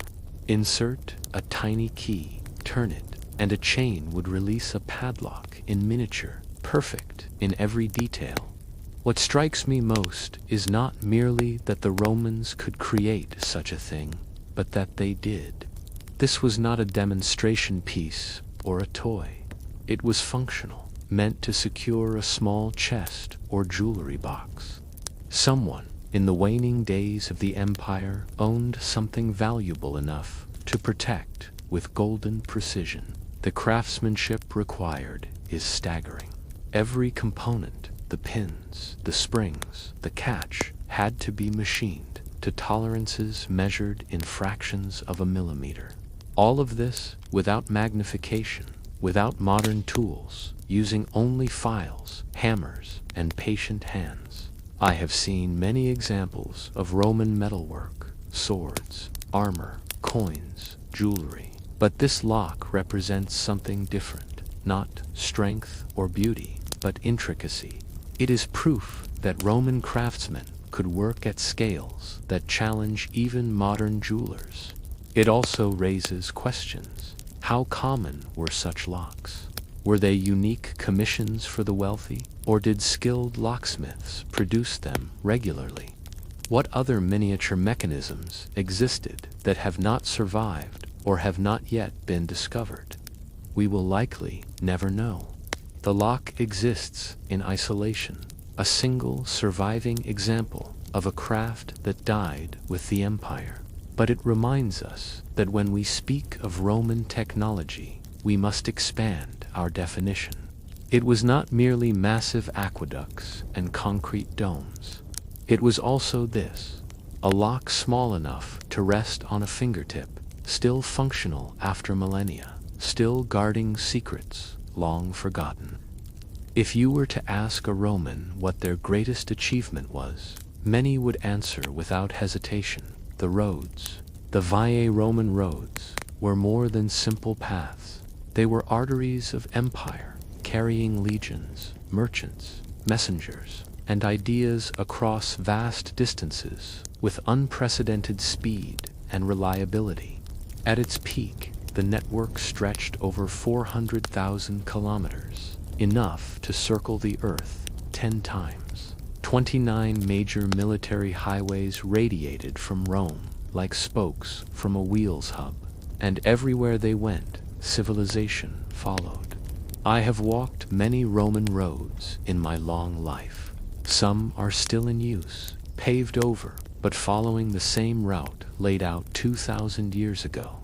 Insert a tiny key, turn it, and a chain would release a padlock in miniature, perfect in every detail. What strikes me most is not merely that the Romans could create such a thing, but that they did. This was not a demonstration piece or a toy. It was functional, meant to secure a small chest or jewelry box. Someone, in the waning days of the empire, owned something valuable enough to protect with golden precision. The craftsmanship required is staggering. Every component, the pins, the springs, the catch, had to be machined to tolerances measured in fractions of a millimeter. All of this without magnification, without modern tools, using only files, hammers, and patient hands. I have seen many examples of Roman metalwork, swords, armor, coins, jewelry, but this lock represents something different, not strength or beauty, but intricacy. It is proof that Roman craftsmen could work at scales that challenge even modern jewelers. It also raises questions. How common were such locks? Were they unique commissions for the wealthy, or did skilled locksmiths produce them regularly? What other miniature mechanisms existed that have not survived or have not yet been discovered? We will likely never know. The lock exists in isolation, a single surviving example of a craft that died with the empire. But it reminds us that when we speak of Roman technology, we must expand our definition. It was not merely massive aqueducts and concrete domes. It was also this, a lock small enough to rest on a fingertip, still functional after millennia, still guarding secrets long forgotten. If you were to ask a Roman what their greatest achievement was, many would answer without hesitation. The roads, the Viae Roman roads, were more than simple paths. They were arteries of empire, carrying legions, merchants, messengers, and ideas across vast distances with unprecedented speed and reliability. At its peak, the network stretched over 400,000 kilometers, enough to circle the Earth 10 times. 29 major military highways radiated from Rome like spokes from a wheels hub, and everywhere they went, civilization followed. I have walked many Roman roads in my long life. Some are still in use, paved over, but following the same route laid out 2,000 years ago.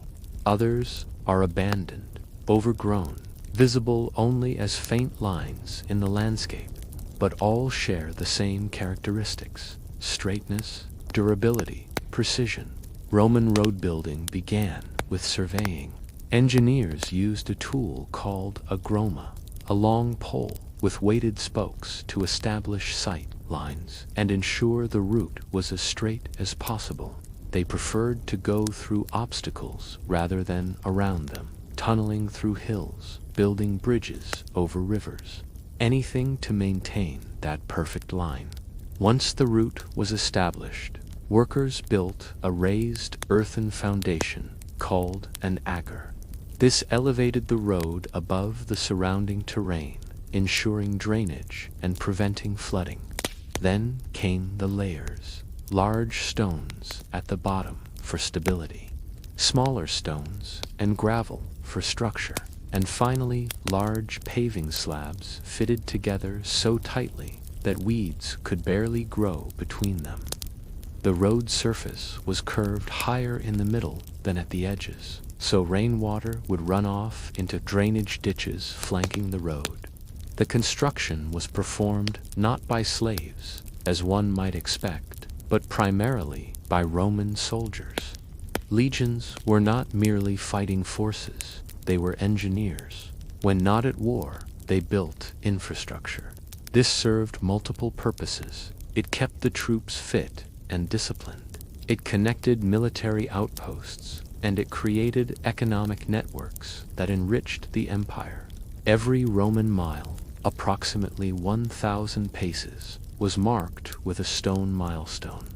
Others are abandoned, overgrown, visible only as faint lines in the landscape, but all share the same characteristics: straightness, durability, precision. Roman road building began with surveying. Engineers used a tool called a groma, a long pole with weighted spokes to establish sight lines and ensure the route was as straight as possible. They preferred to go through obstacles rather than around them, tunneling through hills, building bridges over rivers. Anything to maintain that perfect line. Once the route was established, workers built a raised earthen foundation called an agger. This elevated the road above the surrounding terrain, ensuring drainage and preventing flooding. Then came the layers, large stones at the bottom for stability, smaller stones and gravel for structure. and finally large paving slabs fitted together so tightly that weeds could barely grow between them. The road surface was curved higher in the middle than at the edges, so rainwater would run off into drainage ditches flanking the road. The construction was performed not by slaves, as one might expect, but primarily by Roman soldiers. Legions were not merely fighting forces, they were engineers. When not at war, they built infrastructure. This served multiple purposes. It kept the troops fit and disciplined. It connected military outposts, and it created economic networks that enriched the empire. Every Roman mile, approximately 1,000 paces, was marked with a stone milestone.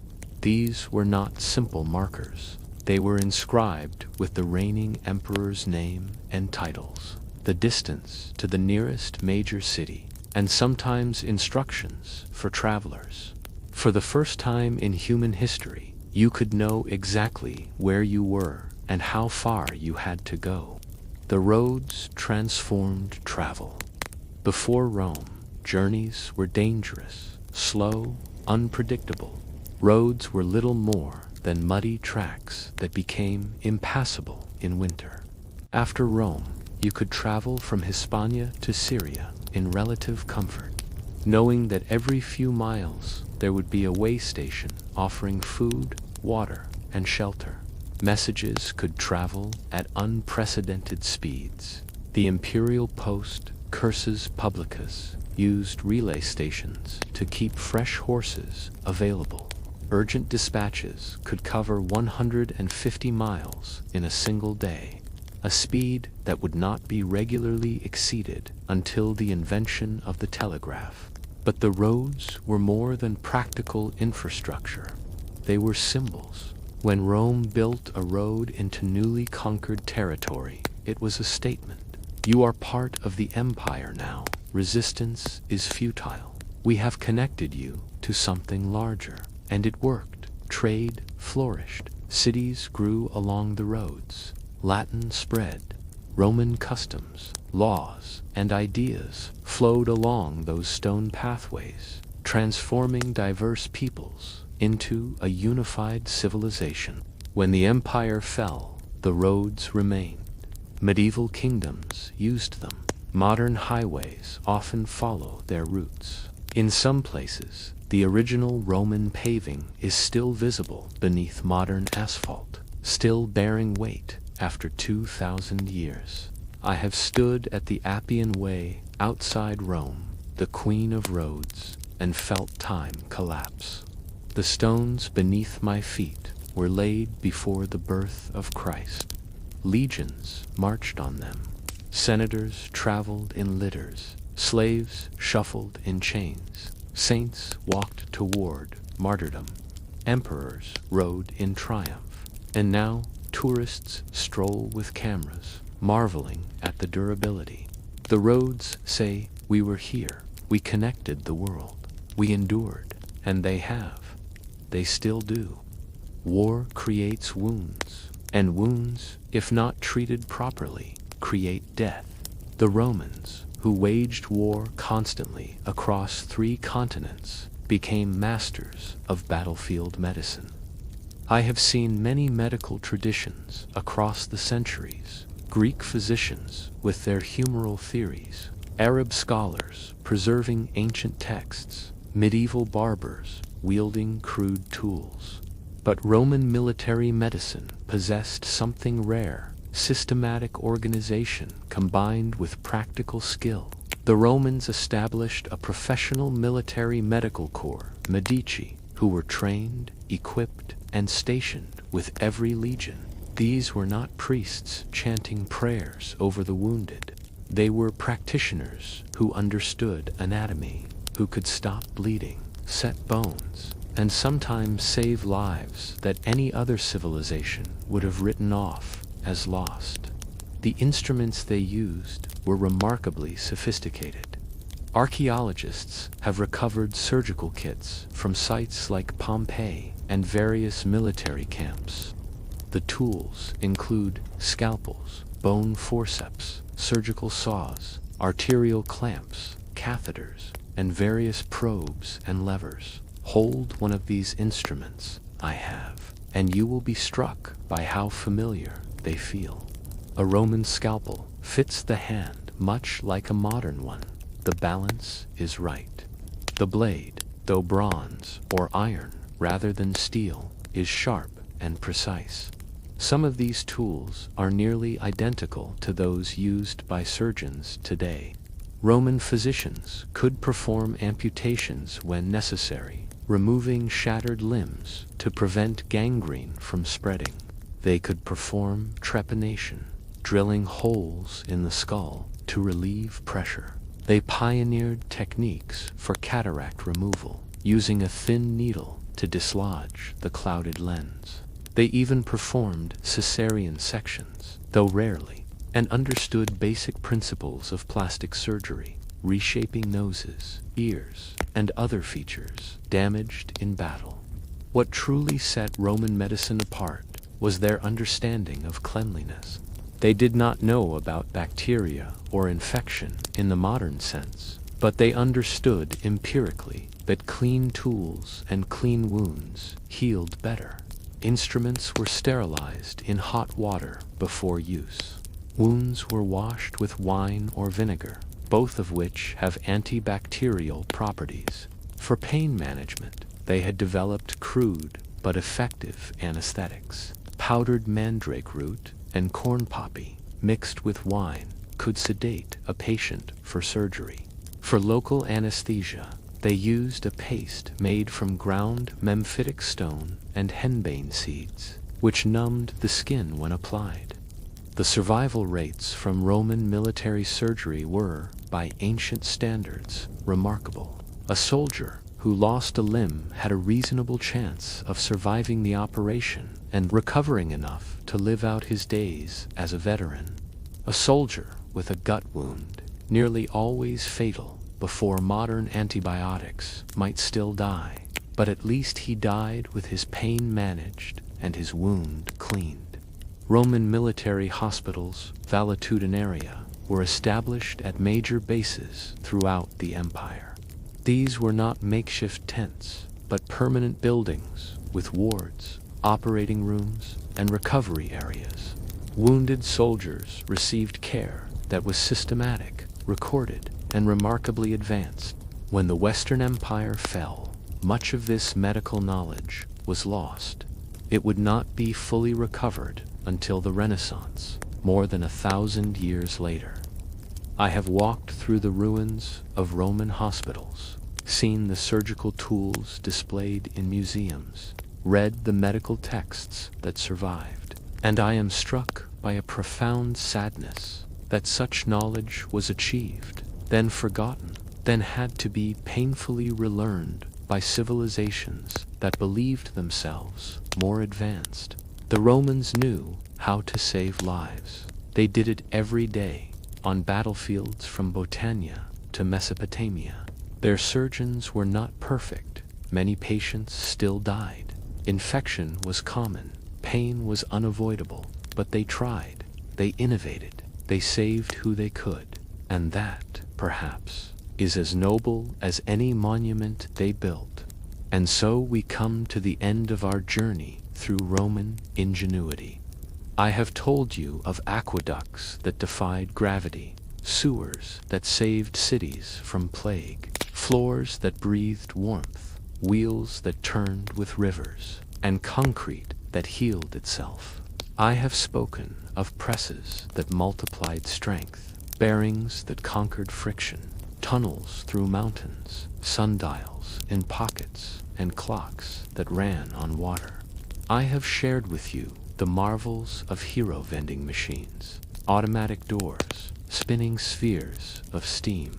These were not simple markers. They were inscribed with the reigning emperor's name and titles, the distance to the nearest major city, and sometimes instructions for travelers. For the first time in human history, you could know exactly where you were and how far you had to go. The roads transformed travel. Before Rome, journeys were dangerous, slow, unpredictable. Roads were little more than muddy tracks that became impassable in winter. After Rome, you could travel from Hispania to Syria in relative comfort, knowing that every few miles there would be a way station offering food, water, and shelter. Messages could travel at unprecedented speeds. The imperial post, Cursus Publicus, used relay stations to keep fresh horses available. Urgent dispatches could cover 150 miles in a single day, a speed that would not be regularly exceeded until the invention of the telegraph. But the roads were more than practical infrastructure. They were symbols. When Rome built a road into newly conquered territory, it was a statement. You are part of the empire now. Resistance is futile. We have connected you to something larger. And it worked. Trade flourished. Cities grew along the roads. Latin spread. Roman customs, laws, and ideas flowed along those stone pathways, transforming diverse peoples into a unified civilization. When the empire fell, the roads remained. Medieval kingdoms used them. Modern highways often follow their routes. In some places, the original Roman paving is still visible beneath modern asphalt, still bearing weight after 2,000 years. I have stood at the Appian Way outside Rome, the queen of roads, and felt time collapse. The stones beneath my feet were laid before the birth of Christ. Legions marched on them. Senators traveled in litters. Slaves shuffled in chains. Saints walked toward martyrdom. Emperors rode in triumph. And now tourists stroll with cameras, marveling at the durability. The roads say, we were here. We connected the world. We endured. And they have. They still do. War creates wounds. And wounds, if not treated properly, create death. The Romans, who waged war constantly across 3 continents, became masters of battlefield medicine. I have seen many medical traditions across the centuries, Greek physicians with their humoral theories, Arab scholars preserving ancient texts, medieval barbers wielding crude tools. But Roman military medicine possessed something rare. Systematic organization combined with practical skill. The Romans established a professional military medical corps, Medici, who were trained, equipped, and stationed with every legion. These were not priests chanting prayers over the wounded. They were practitioners who understood anatomy, who could stop bleeding, set bones, and sometimes save lives that any other civilization would have written off as lost. The instruments they used were remarkably sophisticated. Archaeologists have recovered surgical kits from sites like Pompeii and various military camps. The tools include scalpels, bone forceps, surgical saws, arterial clamps, catheters, and various probes and levers. Hold one of these instruments I have, and you will be struck by how familiar they feel. A Roman scalpel fits the hand much like a modern one. The balance is right. The blade, though bronze or iron rather than steel, is sharp and precise. Some of these tools are nearly identical to those used by surgeons today. Roman physicians could perform amputations when necessary, removing shattered limbs to prevent gangrene from spreading. They could perform trepanation, drilling holes in the skull to relieve pressure. They pioneered techniques for cataract removal, using a thin needle to dislodge the clouded lens. They even performed cesarean sections, though rarely, and understood basic principles of plastic surgery, reshaping noses, ears, and other features damaged in battle. What truly set Roman medicine apart was their understanding of cleanliness. They did not know about bacteria or infection in the modern sense, but they understood empirically that clean tools and clean wounds healed better. Instruments were sterilized in hot water before use. Wounds were washed with wine or vinegar, both of which have antibacterial properties. For pain management, they had developed crude but effective anesthetics. Powdered mandrake root and corn poppy, mixed with wine, could sedate a patient for surgery. For local anesthesia, they used a paste made from ground memphitic stone and henbane seeds, which numbed the skin when applied. The survival rates from Roman military surgery were, by ancient standards, remarkable. A soldier who lost a limb had a reasonable chance of surviving the operation and recovering enough to live out his days as a veteran. A soldier with a gut wound, nearly always fatal before modern antibiotics, might still die, but at least he died with his pain managed and his wound cleaned. Roman military hospitals, valetudinaria, were established at major bases throughout the empire. These were not makeshift tents, but permanent buildings with wards, operating rooms, and recovery areas. Wounded soldiers received care that was systematic, recorded, and remarkably advanced. When the Western Empire fell, much of this medical knowledge was lost. It would not be fully recovered until the Renaissance, more than 1,000 years later. I have walked through the ruins of Roman hospitals, seen the surgical tools displayed in museums, read the medical texts that survived, and I am struck by a profound sadness that such knowledge was achieved, then forgotten, then had to be painfully relearned by civilizations that believed themselves more advanced. The Romans knew how to save lives. They did it every day, on battlefields from Botania to Mesopotamia. Their surgeons were not perfect. Many patients still died. Infection was common. Pain was unavoidable. But they tried. They innovated. They saved who they could. And that, perhaps, is as noble as any monument they built. And so we come to the end of our journey through Roman ingenuity. I have told you of aqueducts that defied gravity, sewers that saved cities from plague, floors that breathed warmth, wheels that turned with rivers, and concrete that healed itself. I have spoken of presses that multiplied strength, bearings that conquered friction, tunnels through mountains, sundials in pockets, and clocks that ran on water. I have shared with you the marvels of hero vending machines, automatic doors, spinning spheres of steam.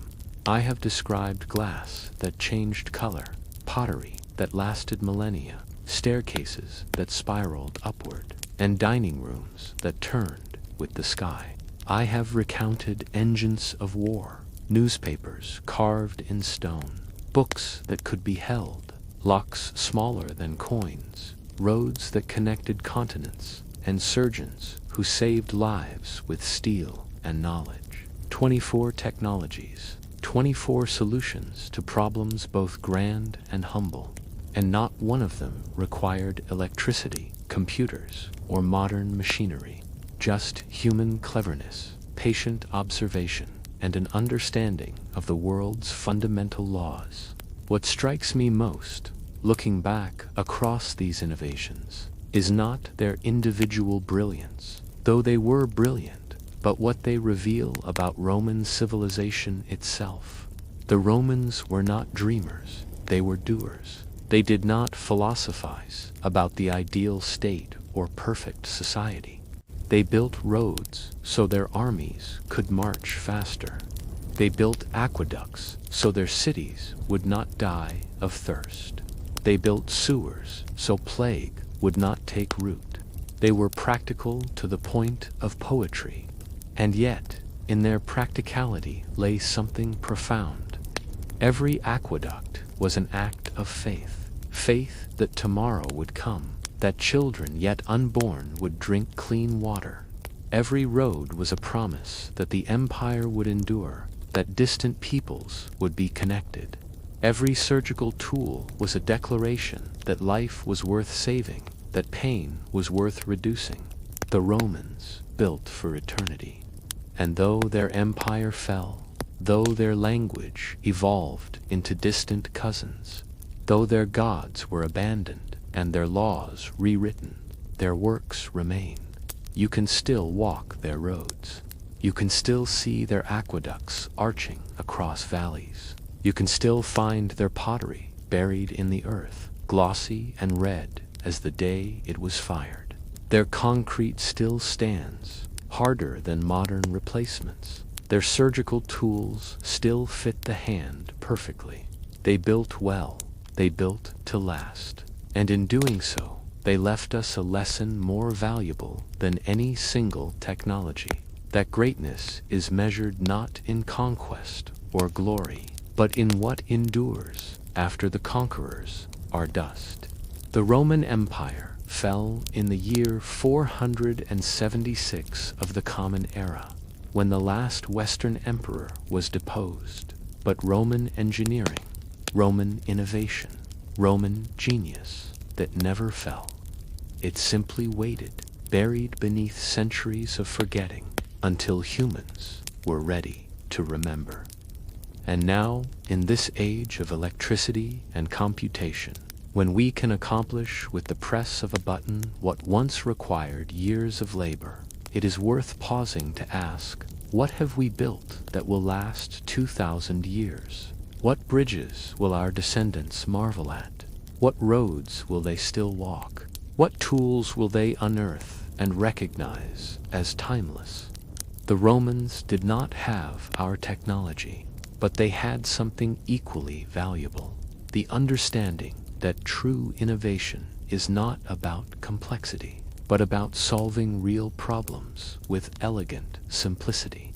I have described glass that changed color, pottery that lasted millennia, staircases that spiraled upward, and dining rooms that turned with the sky. I have recounted engines of war, newspapers carved in stone, books that could be held, locks smaller than coins, roads that connected continents, and surgeons who saved lives with steel and knowledge. 24 technologies, 24 solutions to problems both grand and humble. And not one of them required electricity, computers, or modern machinery. Just human cleverness, patient observation, and an understanding of the world's fundamental laws. What strikes me most, looking back across these innovations, is not their individual brilliance, though they were brilliant, but what they reveal about Roman civilization itself. The Romans were not dreamers, they were doers. They did not philosophize about the ideal state or perfect society. They built roads so their armies could march faster. They built aqueducts so their cities would not die of thirst. They built sewers so plague would not take root. They were practical to the point of poetry, and yet, in their practicality lay something profound. Every aqueduct was an act of faith, faith that tomorrow would come, that children yet unborn would drink clean water. Every road was a promise that the empire would endure, that distant peoples would be connected. Every surgical tool was a declaration that life was worth saving, that pain was worth reducing. The Romans built for eternity. And though their empire fell, though their language evolved into distant cousins, though their gods were abandoned and their laws rewritten, their works remain. You can still walk their roads. You can still see their aqueducts arching across valleys. You can still find their pottery buried in the earth, glossy and red as the day it was fired. Their concrete still stands, harder than modern replacements. Their surgical tools still fit the hand perfectly. They built well, they built to last, and in doing so, they left us a lesson more valuable than any single technology, that greatness is measured not in conquest or glory, but in what endures after the conquerors are dust. The Roman Empire fell in the year 476 of the Common Era, when the last Western emperor was deposed. But Roman engineering, Roman innovation, Roman genius that never fell. It simply waited, buried beneath centuries of forgetting, until humans were ready to remember. And now, in this age of electricity and computation, when we can accomplish with the press of a button what once required years of labor, it is worth pausing to ask, what have we built that will last 2,000 years? What bridges will our descendants marvel at? What roads will they still walk? What tools will they unearth and recognize as timeless? The Romans did not have our technology, but they had something equally valuable, the understanding that true innovation is not about complexity, but about solving real problems with elegant simplicity.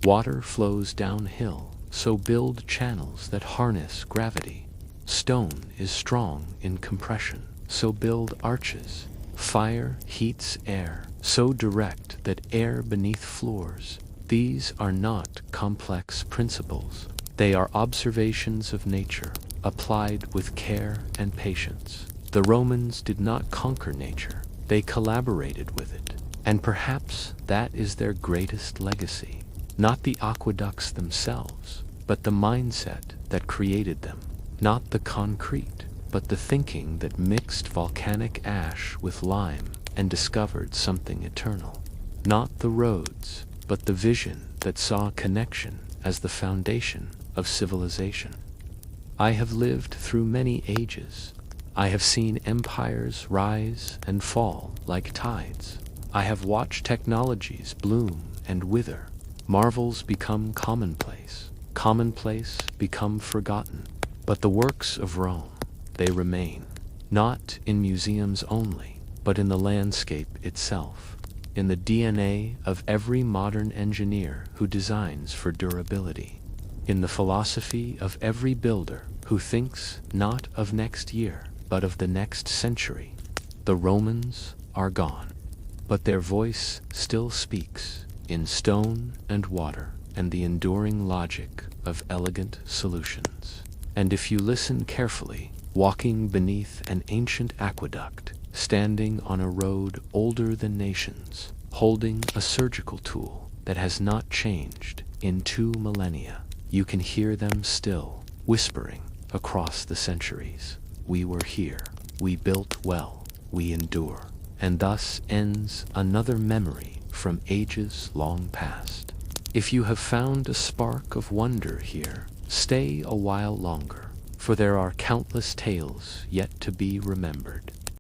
Water flows downhill, so build channels that harness gravity. Stone is strong in compression, so build arches. Fire heats air, so direct that air beneath floors. These are not complex principles. They are observations of nature, applied with care and patience. The Romans did not conquer nature, they collaborated with it. And perhaps that is their greatest legacy. Not the aqueducts themselves, but the mindset that created them. Not the concrete, but the thinking that mixed volcanic ash with lime and discovered something eternal. Not the roads, but the vision that saw connection as the foundation of civilization. I have lived through many ages. I have seen empires rise and fall like tides. I have watched technologies bloom and wither, marvels become commonplace, commonplace become forgotten. But the works of Rome, they remain, not in museums only, but in the landscape itself, in the DNA of every modern engineer who designs for durability, in the philosophy of every builder who thinks not of next year, but of the next century. The Romans are gone, but their voice still speaks in stone and water and the enduring logic of elegant solutions. And if you listen carefully, walking beneath an ancient aqueduct, standing on a road older than nations, holding a surgical tool that has not changed in 2 millennia, you can hear them still, whispering across the centuries. We were here, we built well, we endure. And thus ends another memory from ages long past. If you have found a spark of wonder here, stay a while longer, for there are countless tales yet to be remembered.